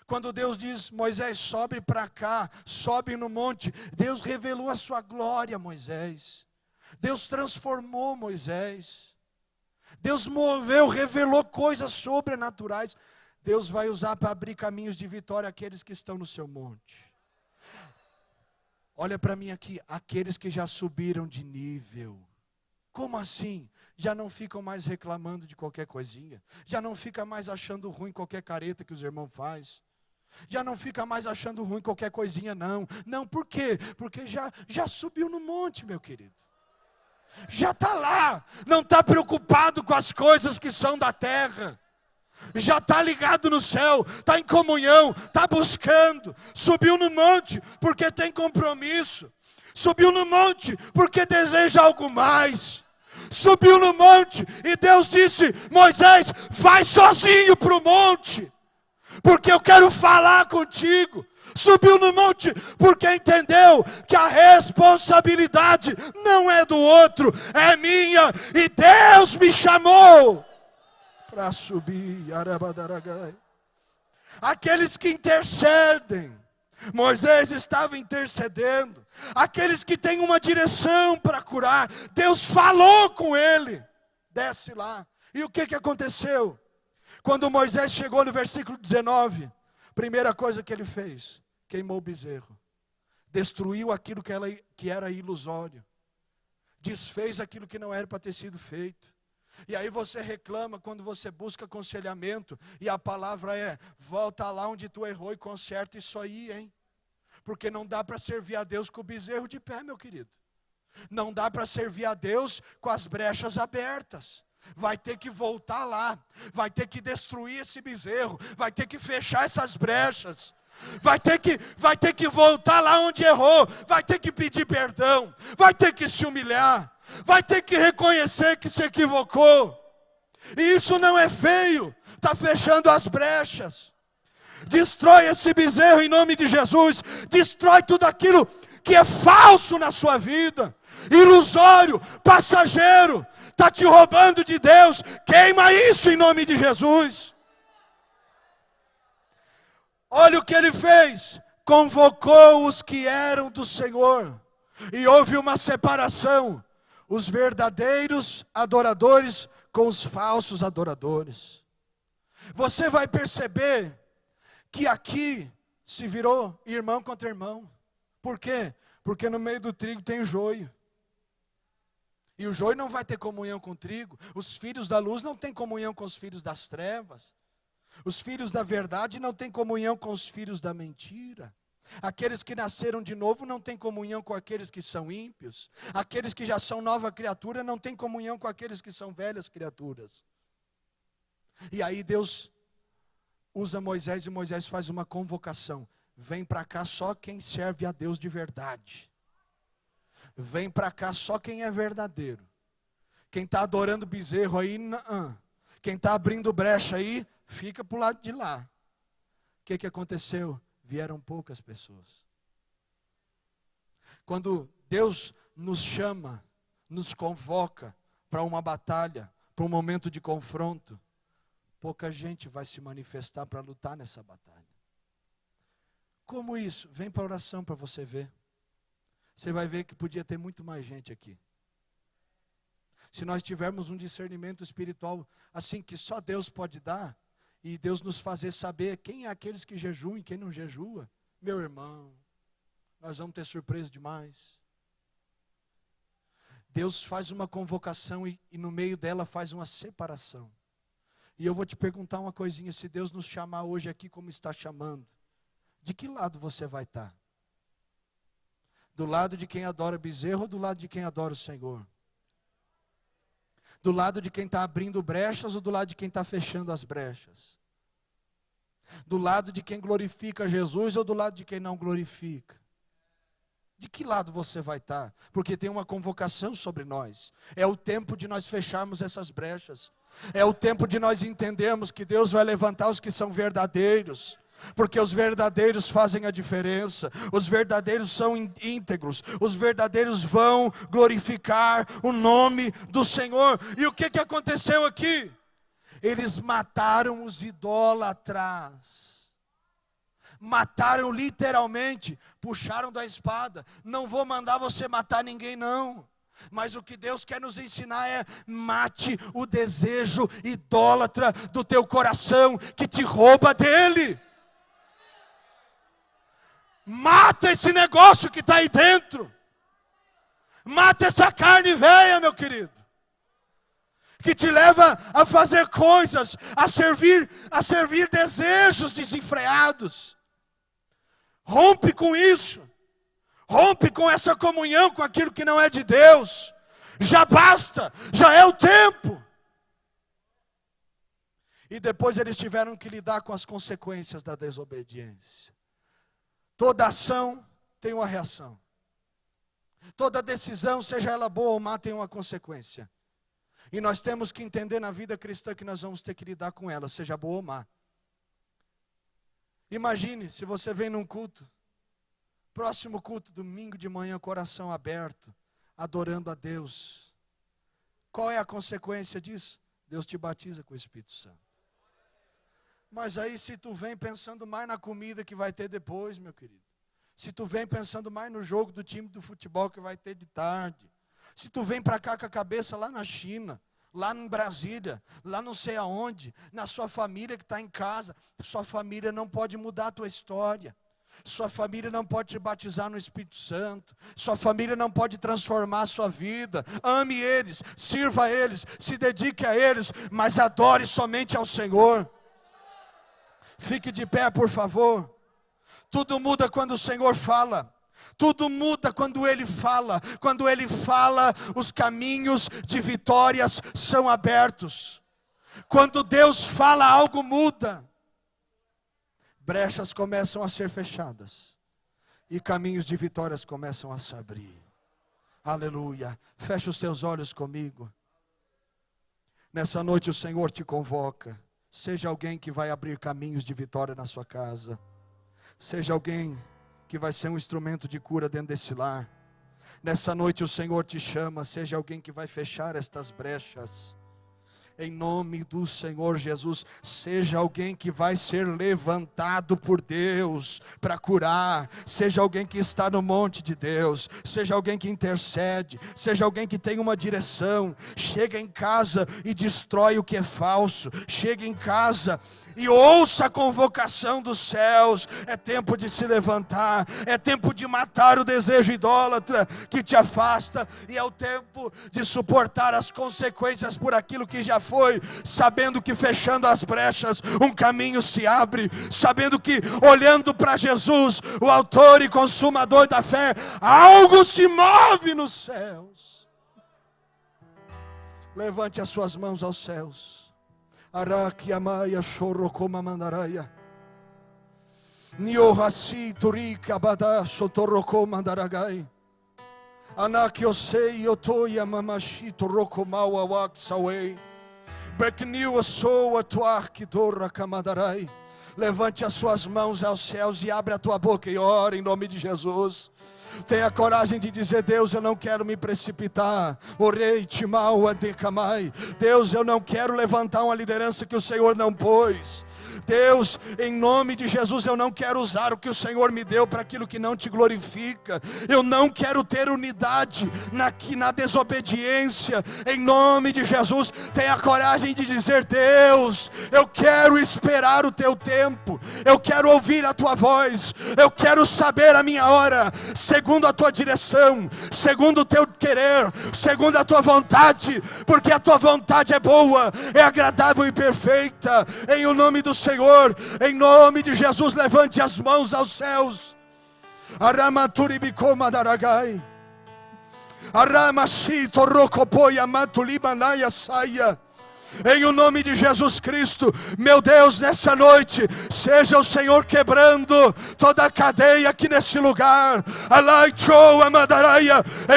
A: Quando Deus diz, Moisés, sobe para cá, sobe no monte, Deus revelou a sua glória a Moisés. Deus transformou Moisés. Deus moveu, revelou coisas sobrenaturais. Deus vai usar para abrir caminhos de vitória aqueles que estão no seu monte. Olha para mim aqui, aqueles que já subiram de nível. Como assim? Já não ficam mais reclamando de qualquer coisinha. Já não fica mais achando ruim qualquer careta que os irmãos fazem. Já não fica mais achando ruim qualquer coisinha, não. Não, por quê? Porque já subiu no monte, meu querido. Já está lá. Não está preocupado com as coisas que são da terra. Já está ligado no céu, está em comunhão, está buscando. Subiu no monte porque tem compromisso. Subiu no monte porque deseja algo mais. Subiu no monte e Deus disse, Moisés, vai sozinho para o monte, porque eu quero falar contigo. Subiu no monte porque entendeu que a responsabilidade não é do outro, é minha. E Deus me chamou para subir. Aqueles que intercedem, Moisés estava intercedendo. Aqueles que têm uma direção para curar, Deus falou com ele. Desce lá. E o que aconteceu? Quando Moisés chegou no versículo 19, primeira coisa que ele fez, queimou o bezerro. Destruiu aquilo que era ilusório. Desfez aquilo que não era para ter sido feito. E aí você reclama quando você busca aconselhamento. E a palavra é, volta lá onde tu errou e conserta isso aí, hein? Porque não dá para servir a Deus com o bezerro de pé, meu querido. Não dá para servir a Deus com as brechas abertas. Vai ter que voltar lá. Vai ter que destruir esse bezerro. Vai ter que fechar essas brechas. Vai ter que voltar lá onde errou. Vai ter que pedir perdão. Vai ter que se humilhar. Vai ter que reconhecer que se equivocou. E isso não é feio. Está fechando as brechas. Destrói esse bezerro em nome de Jesus. Destrói tudo aquilo que é falso na sua vida. Ilusório, passageiro. Está te roubando de Deus. Queima isso em nome de Jesus. Olha o que ele fez. Convocou os que eram do Senhor. E houve uma separação. Os verdadeiros adoradores com os falsos adoradores. Você vai perceber que aqui se virou irmão contra irmão. Por quê? Porque no meio do trigo tem o joio. E o joio não vai ter comunhão com o trigo. Os filhos da luz não têm comunhão com os filhos das trevas. Os filhos da verdade não têm comunhão com os filhos da mentira. Aqueles que nasceram de novo não têm comunhão com aqueles que são ímpios. Aqueles que já são nova criatura não têm comunhão com aqueles que são velhas criaturas. E aí Deus usa Moisés e Moisés faz uma convocação. Vem para cá só quem serve a Deus de verdade. Vem para cá só quem é verdadeiro. Quem está adorando bezerro aí, não. Quem está abrindo brecha aí, fica para o lado de lá. O que aconteceu? Vieram poucas pessoas. Quando Deus nos chama, nos convoca para uma batalha, para um momento de confronto, pouca gente vai se manifestar para lutar nessa batalha. Como isso? Vem para a oração para você ver. Você vai ver que podia ter muito mais gente aqui. Se nós tivermos um discernimento espiritual assim que só Deus pode dar, e Deus nos fazer saber quem é aqueles que jejuam e quem não jejua, meu irmão, nós vamos ter surpresa demais. Deus faz uma convocação e no meio dela faz uma separação. E eu vou te perguntar uma coisinha, se Deus nos chamar hoje aqui como está chamando, de que lado você vai estar? Do lado de quem adora bezerro ou do lado de quem adora o Senhor? Do lado de quem está abrindo brechas ou do lado de quem está fechando as brechas? Do lado de quem glorifica Jesus ou do lado de quem não glorifica? De que lado você vai estar? Porque tem uma convocação sobre nós. É o tempo de nós fecharmos essas brechas. É o tempo de nós entendermos que Deus vai levantar os que são verdadeiros. Porque os verdadeiros fazem a diferença. Os verdadeiros são íntegros. Os verdadeiros vão glorificar o nome do Senhor. E o que aconteceu aqui? Eles mataram os idólatras. Mataram literalmente, puxaram da espada. Não vou mandar você matar ninguém não. Mas o que Deus quer nos ensinar é: mate o desejo idólatra do teu coração que te rouba dele. Mata esse negócio que está aí dentro. Mata essa carne velha, meu querido, que te leva a fazer coisas, a servir desejos desenfreados. Rompe com isso. Rompe com essa comunhão com aquilo que não é de Deus. Já basta, já é o tempo. E depois eles tiveram que lidar com as consequências da desobediência. Toda ação tem uma reação. Toda decisão, seja ela boa ou má, tem uma consequência. E nós temos que entender na vida cristã que nós vamos ter que lidar com ela, seja boa ou má. Imagine se você vem num culto, próximo culto, domingo de manhã, coração aberto, adorando a Deus. Qual é a consequência disso? Deus te batiza com o Espírito Santo. Mas aí se tu vem pensando mais na comida que vai ter depois, meu querido. Se tu vem pensando mais no jogo do time do futebol que vai ter de tarde. Se tu vem para cá com a cabeça lá na China, lá em Brasília, lá não sei aonde, na sua família que está em casa, sua família não pode mudar a tua história. Sua família não pode te batizar no Espírito Santo. Sua família não pode transformar a sua vida. Ame eles, sirva a eles, se dedique a eles, mas adore somente ao Senhor. Fique de pé, por favor. Tudo muda quando o Senhor fala. Tudo muda quando Ele fala. Quando Ele fala, os caminhos de vitórias são abertos. Quando Deus fala, algo muda. Brechas começam a ser fechadas. E caminhos de vitórias começam a se abrir. Aleluia. Feche os teus olhos comigo. Nessa noite o Senhor te convoca. Seja alguém que vai abrir caminhos de vitória na sua casa. Seja alguém que vai ser um instrumento de cura dentro desse lar. Nessa noite o Senhor te chama. Seja alguém que vai fechar estas brechas. Em nome do Senhor Jesus, seja alguém que vai ser levantado por Deus para curar. Seja alguém que está no monte de Deus. Seja alguém que intercede. Seja alguém que tem uma direção. Chega em casa e destrói o que é falso. Chega em casa e ouça a convocação dos céus. É tempo de se levantar. É tempo de matar o desejo idólatra que te afasta. E é o tempo de suportar as consequências por aquilo que já foi, sabendo que fechando as brechas um caminho se abre, sabendo que olhando para Jesus, o autor e consumador da fé, algo se move nos céus. Levante as suas mãos aos céus. Arakiamaya shorokoma mandaraia. Niohasi turika badasho torokoma mandaragai. Anakiosei otoya mamashi torokomawa waksawei. Bekniu soa tuarki dora kamadarai. Levante as suas mãos aos céus e abre a tua boca e ora em nome de Jesus. Tenha coragem de dizer: Deus, eu não quero me precipitar. Orei timau adecamai. Deus, eu não quero levantar uma liderança que o Senhor não pôs. Deus, em nome de Jesus, eu não quero usar o que o Senhor me deu para aquilo que não te glorifica. Eu não quero ter unidade na desobediência. Em nome de Jesus, tenha coragem de dizer: Deus, eu quero esperar o teu tempo, eu quero ouvir a tua voz, eu quero saber a minha hora, segundo a tua direção, segundo o teu querer, segundo a tua vontade, porque a tua vontade é boa, é agradável e perfeita. Em o nome do Senhor, em nome de Jesus, levante as mãos aos céus. Aramaturibico madaragai. Aramashito rokopoia matulibanaya saia. Em o nome de Jesus Cristo, meu Deus, nessa noite, seja o Senhor quebrando toda a cadeia aqui nesse lugar.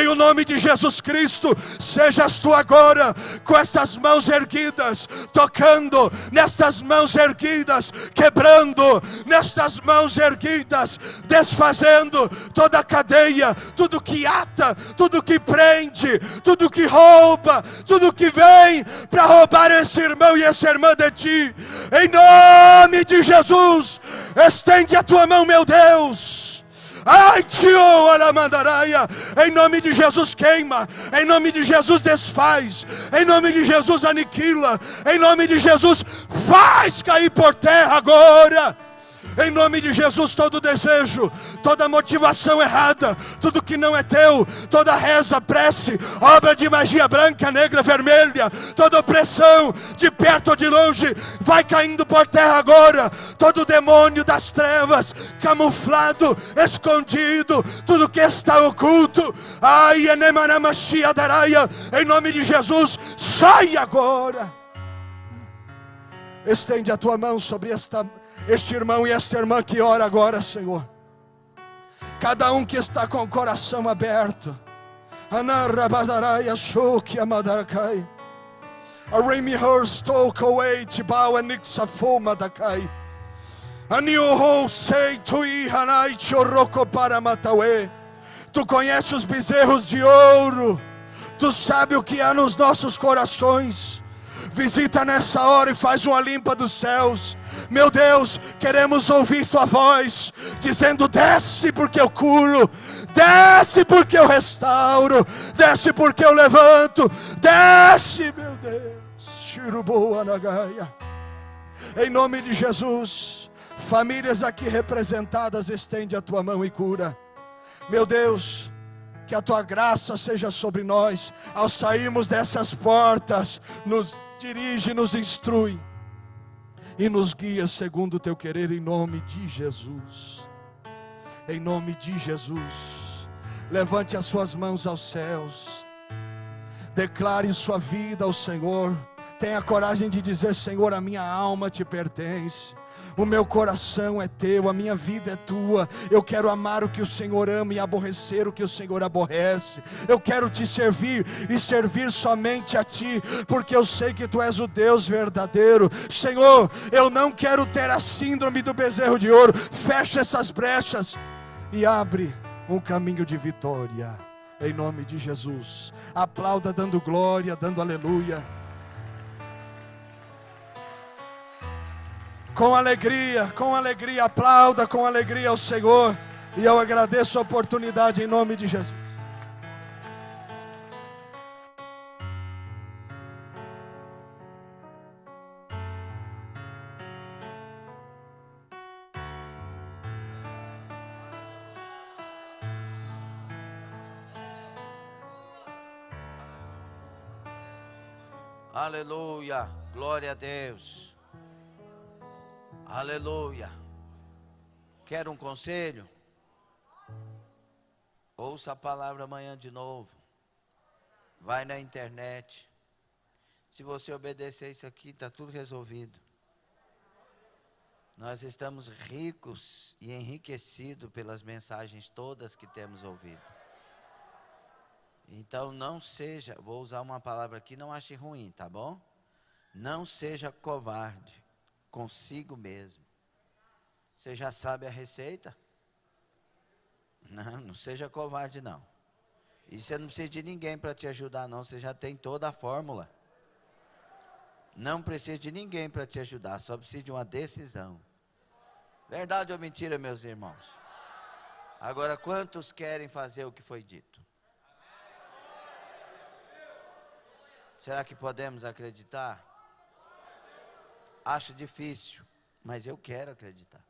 A: Em o nome de Jesus Cristo, sejas tu agora com estas mãos erguidas, tocando nestas mãos erguidas, quebrando nestas mãos erguidas, desfazendo toda a cadeia, tudo que ata, tudo que prende, tudo que rouba, tudo que vem para roubar esse irmão e essa irmã de ti. Em nome de Jesus, estende a tua mão, meu Deus. Ai, tio, alamandaraia. Em nome de Jesus queima, em nome de Jesus desfaz, em nome de Jesus aniquila, em nome de Jesus faz cair por terra agora. Em nome de Jesus, todo desejo, toda motivação errada, tudo que não é teu, toda reza, prece, obra de magia branca, negra, vermelha, toda opressão, de perto ou de longe, vai caindo por terra agora. Todo demônio das trevas, camuflado, escondido, tudo que está oculto, ai, enemanamashia daraia, em nome de Jesus, sai agora. Estende a tua mão sobre este irmão e esta irmã que ora agora, Senhor. Cada um que está com o coração aberto. Tu conheces os bezerros de ouro. Tu sabe o que há nos nossos corações. Visita nessa hora e faz uma limpa dos céus. Meu Deus, queremos ouvir tua voz, dizendo: desce porque eu curo, desce porque eu restauro, desce porque eu levanto, desce, meu Deus. Em nome de Jesus, famílias aqui representadas, estende a tua mão e cura. Meu Deus, que a tua graça seja sobre nós, ao sairmos dessas portas, nos dirige, nos instrui e nos guia segundo o teu querer, em nome de Jesus. Em nome de Jesus, levante as suas mãos aos céus, declare sua vida ao Senhor. Tenha coragem de dizer: Senhor, a minha alma te pertence, o meu coração é teu, a minha vida é tua. Eu quero amar o que o Senhor ama e aborrecer o que o Senhor aborrece. Eu quero te servir e servir somente a ti, porque eu sei que tu és o Deus verdadeiro. Senhor, eu não quero ter a síndrome do bezerro de ouro. Fecha essas brechas e abre um caminho de vitória, em nome de Jesus. Aplauda dando glória, dando aleluia. Com alegria, aplauda com alegria ao Senhor. E eu agradeço a oportunidade em nome de Jesus.
B: Aleluia, glória a Deus. Aleluia. Quer um conselho? Ouça a palavra amanhã de novo. Vai na internet. Se você obedecer isso aqui, está tudo resolvido. Nós estamos ricos e enriquecidos pelas mensagens todas que temos ouvido. Então não seja, vou usar uma palavra aqui, não ache ruim, tá bom? Não seja covarde consigo mesmo. Você já sabe a receita? Não seja covarde não. E você não precisa de ninguém para te ajudar não, você já tem toda a fórmula. Não precisa de ninguém para te ajudar, só precisa de uma decisão. Verdade ou mentira, meus irmãos? Agora, quantos querem fazer o que foi dito? Será que podemos acreditar? Acho difícil, mas eu quero acreditar.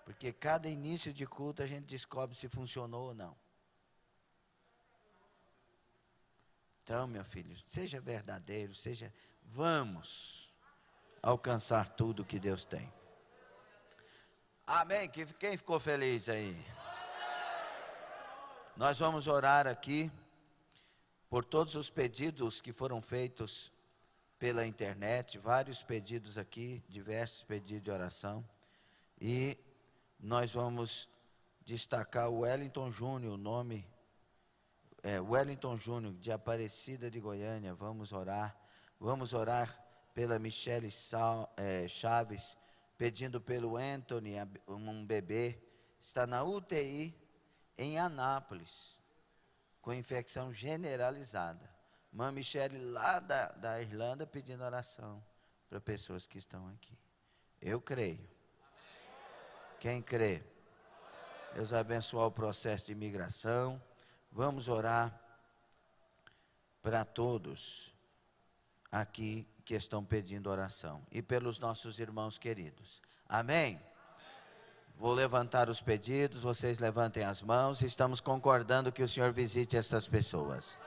B: Porque cada início de culto a gente descobre se funcionou ou não. Então, meu filho, seja verdadeiro, vamos alcançar tudo que Deus tem. Amém? Quem ficou feliz aí? Nós vamos orar aqui por todos os pedidos que foram feitos pela internet, vários pedidos aqui, diversos pedidos de oração. E nós vamos destacar o Wellington Júnior, o nome Wellington Júnior, de Aparecida de Goiânia. Vamos orar pela Michele Chaves, pedindo pelo Anthony, um bebê, está na UTI em Anápolis, com infecção generalizada. Irmã Michele lá da Irlanda pedindo oração para pessoas que estão aqui. Eu creio. Quem crê? Deus vai abençoar o processo de imigração. Vamos orar para todos aqui que estão pedindo oração e pelos nossos irmãos queridos. Amém? Vou levantar os pedidos, vocês levantem as mãos. Estamos concordando que o Senhor visite estas pessoas.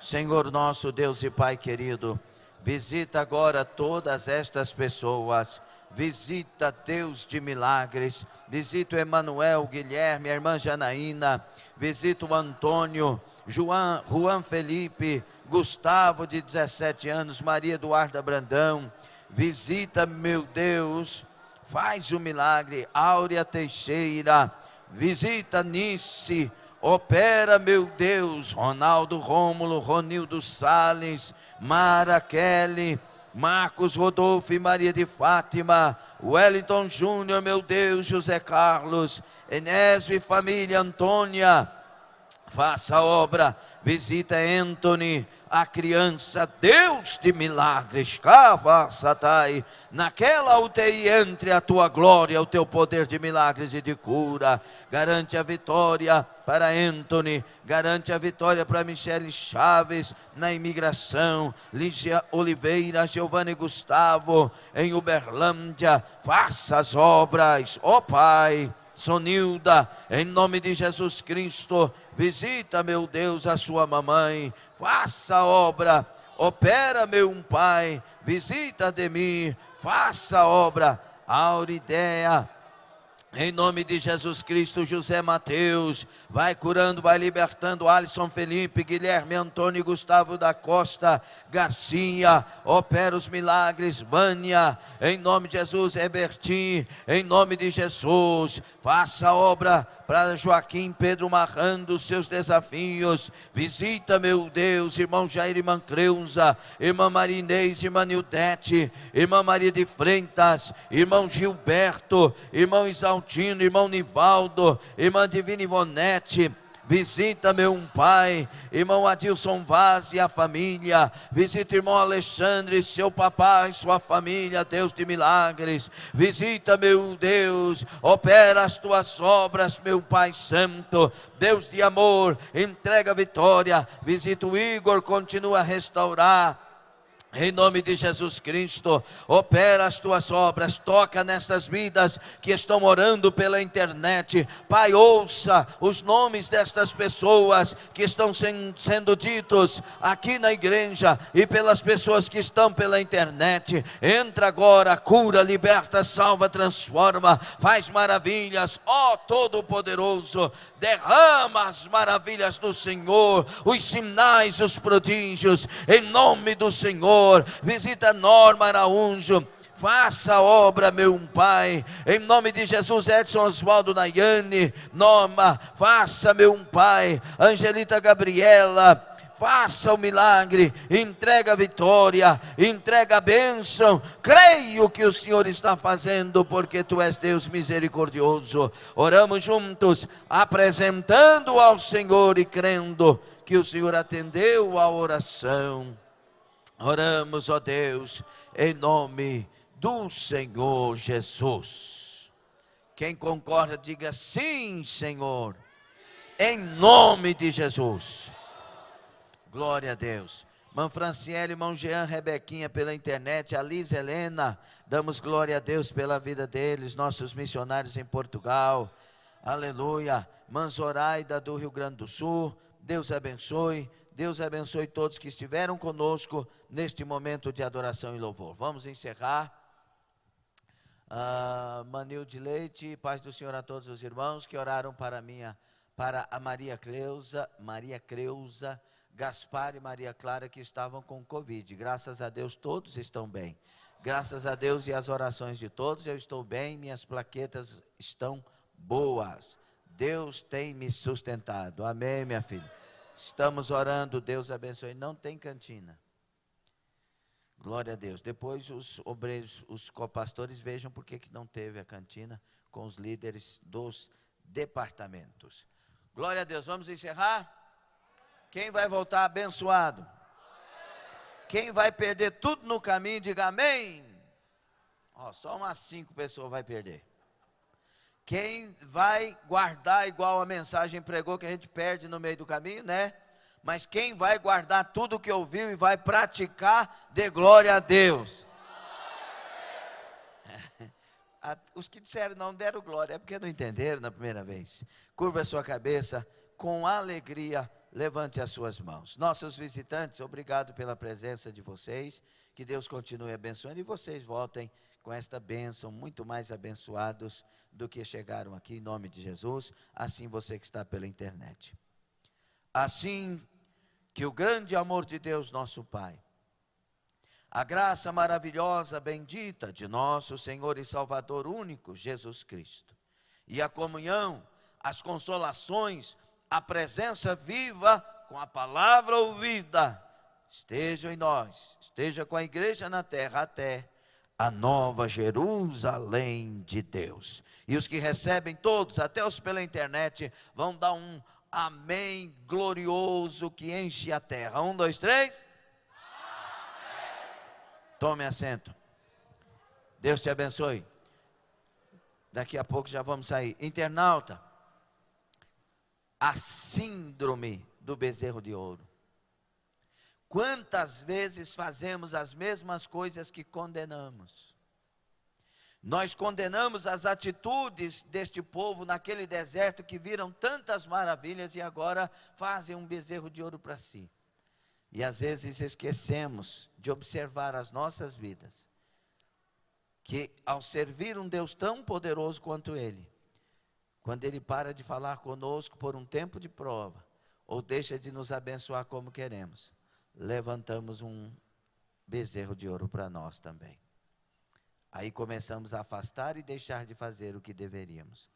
B: Senhor nosso Deus e Pai querido, visita agora todas estas pessoas. Visita, Deus de milagres, visita o Emanuel, Guilherme, a irmã Janaína, visita o Antônio, Juan Felipe, Gustavo de 17 anos, Maria Eduarda Brandão, visita, meu Deus, faz o milagre, Áurea Teixeira, visita Nice, opera, meu Deus, Ronaldo Rômulo, Ronildo Salles, Mara Kelly, Marcos Rodolfo e Maria de Fátima, Wellington Júnior, meu Deus, José Carlos, Enésio e família, Antônia, faça a obra, visita Anthony, a criança, Deus de milagres, Kavasatai, naquela UTI entre a tua glória, o teu poder de milagres e de cura, garante a vitória para Anthony, garante a vitória para Michele Chaves, na imigração, Lígia Oliveira, Giovanni Gustavo, em Uberlândia, faça as obras, ó Pai. Sonilda, em nome de Jesus Cristo, visita, meu Deus, a sua mamãe, faça a obra, opera, meu Pai, visita Ademir, faça a obra, Aurideia, em nome de Jesus Cristo, José Mateus, vai curando, vai libertando, Alisson Felipe, Guilherme Antônio Gustavo da Costa, Garcia, opera os milagres, Vânia, em nome de Jesus, Hebertim, em nome de Jesus, faça a obra para Joaquim Pedro Marrando, seus desafios, visita, meu Deus, irmão Jair, irmã Creuza, irmã Marinês, irmã Nildete, irmã Maria de Freitas, irmão Gilberto, irmão Isaltino, irmão Nivaldo, irmã Divina Ivonete, visita, meu Pai, irmão Adilson Vaz e a família, visita irmão Alexandre, seu papai, sua família, Deus de milagres, visita, meu Deus, opera as tuas obras, meu Pai Santo, Deus de amor, entrega a vitória, visita o Igor, continua a restaurar, em nome de Jesus Cristo, opera as tuas obras, toca nestas vidas que estão orando pela internet. Pai, ouça os nomes destas pessoas que estão sendo ditos aqui na igreja e pelas pessoas que estão pela internet. Entra agora, cura, liberta, salva, transforma, faz maravilhas, ó Todo-Poderoso. Derrama as maravilhas do Senhor, os sinais, os prodígios, em nome do Senhor. Visita Norma Araújo, faça a obra, meu Pai, em nome de Jesus. Edson Oswaldo Nayane, Norma, faça, meu Pai. Angelita Gabriela, faça o milagre, entrega a vitória, entrega a bênção. Creio que o Senhor está fazendo, porque Tu és Deus misericordioso. Oramos juntos, apresentando ao Senhor e crendo que o Senhor atendeu a oração. Oramos, ó Deus, em nome do Senhor Jesus. Quem concorda, diga sim, Senhor, em nome de Jesus. Glória a Deus. Irmã Franciele, irmão Jean, Rebequinha pela internet, a Liz Helena, damos glória a Deus pela vida deles, nossos missionários em Portugal. Aleluia. Irmã Zoraida do Rio Grande do Sul, Deus abençoe. Deus abençoe todos que estiveram conosco neste momento de adoração e louvor. Vamos encerrar. Manilde Leite, paz do Senhor a todos os irmãos que oraram para a Maria Creuza, Gaspar e Maria Clara, que estavam com Covid. Graças a Deus todos estão bem. Graças a Deus e as orações de todos eu estou bem, minhas plaquetas estão boas. Deus tem me sustentado. Amém, minha filha. Estamos orando, Deus abençoe. Não tem cantina. Glória a Deus. Depois os obreiros, os copastores vejam por que não teve a cantina com os líderes dos departamentos. Glória a Deus. Vamos encerrar? Quem vai voltar abençoado? Quem vai perder tudo no caminho, diga amém. Só umas 5 pessoas vai perder. Quem vai guardar igual a mensagem pregou, que a gente perde no meio do caminho, né? Mas quem vai guardar tudo o que ouviu e vai praticar, dê glória a Deus. Os que disseram não deram glória, é porque não entenderam na primeira vez. Curva a sua cabeça, com alegria, levante as suas mãos. Nossos visitantes, obrigado pela presença de vocês, que Deus continue abençoando e vocês voltem com esta bênção, muito mais abençoados do que chegaram aqui, em nome de Jesus, assim você que está pela internet. Assim que o grande amor de Deus, nosso Pai, a graça maravilhosa, bendita de nosso Senhor e Salvador único, Jesus Cristo, e a comunhão, as consolações, a presença viva com a palavra ouvida, estejam em nós, esteja com a igreja na terra até a nova Jerusalém de Deus. E os que recebem todos, até os pela internet, vão dar um amém glorioso que enche a terra. 1, 2, 3. Amém. Tome assento. Deus te abençoe. Daqui a pouco já vamos sair. Internauta, a síndrome do bezerro de ouro. Quantas vezes fazemos as mesmas coisas que condenamos? Nós condenamos as atitudes deste povo naquele deserto que viram tantas maravilhas e agora fazem um bezerro de ouro para si. E às vezes esquecemos de observar as nossas vidas, que ao servir um Deus tão poderoso quanto Ele, quando Ele para de falar conosco por um tempo de prova, ou deixa de nos abençoar como queremos, levantamos um bezerro de ouro para nós também. Aí começamos a afastar e deixar de fazer o que deveríamos.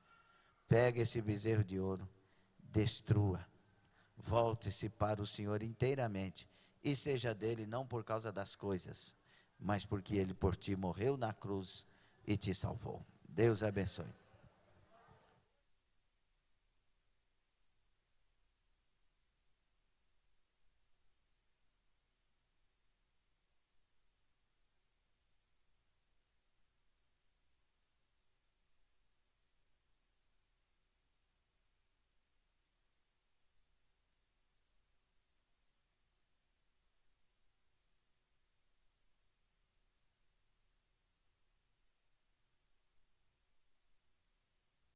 B: Pega esse bezerro de ouro, destrua, volte-se para o Senhor inteiramente e seja dele não por causa das coisas, mas porque Ele por ti morreu na cruz e te salvou. Deus abençoe.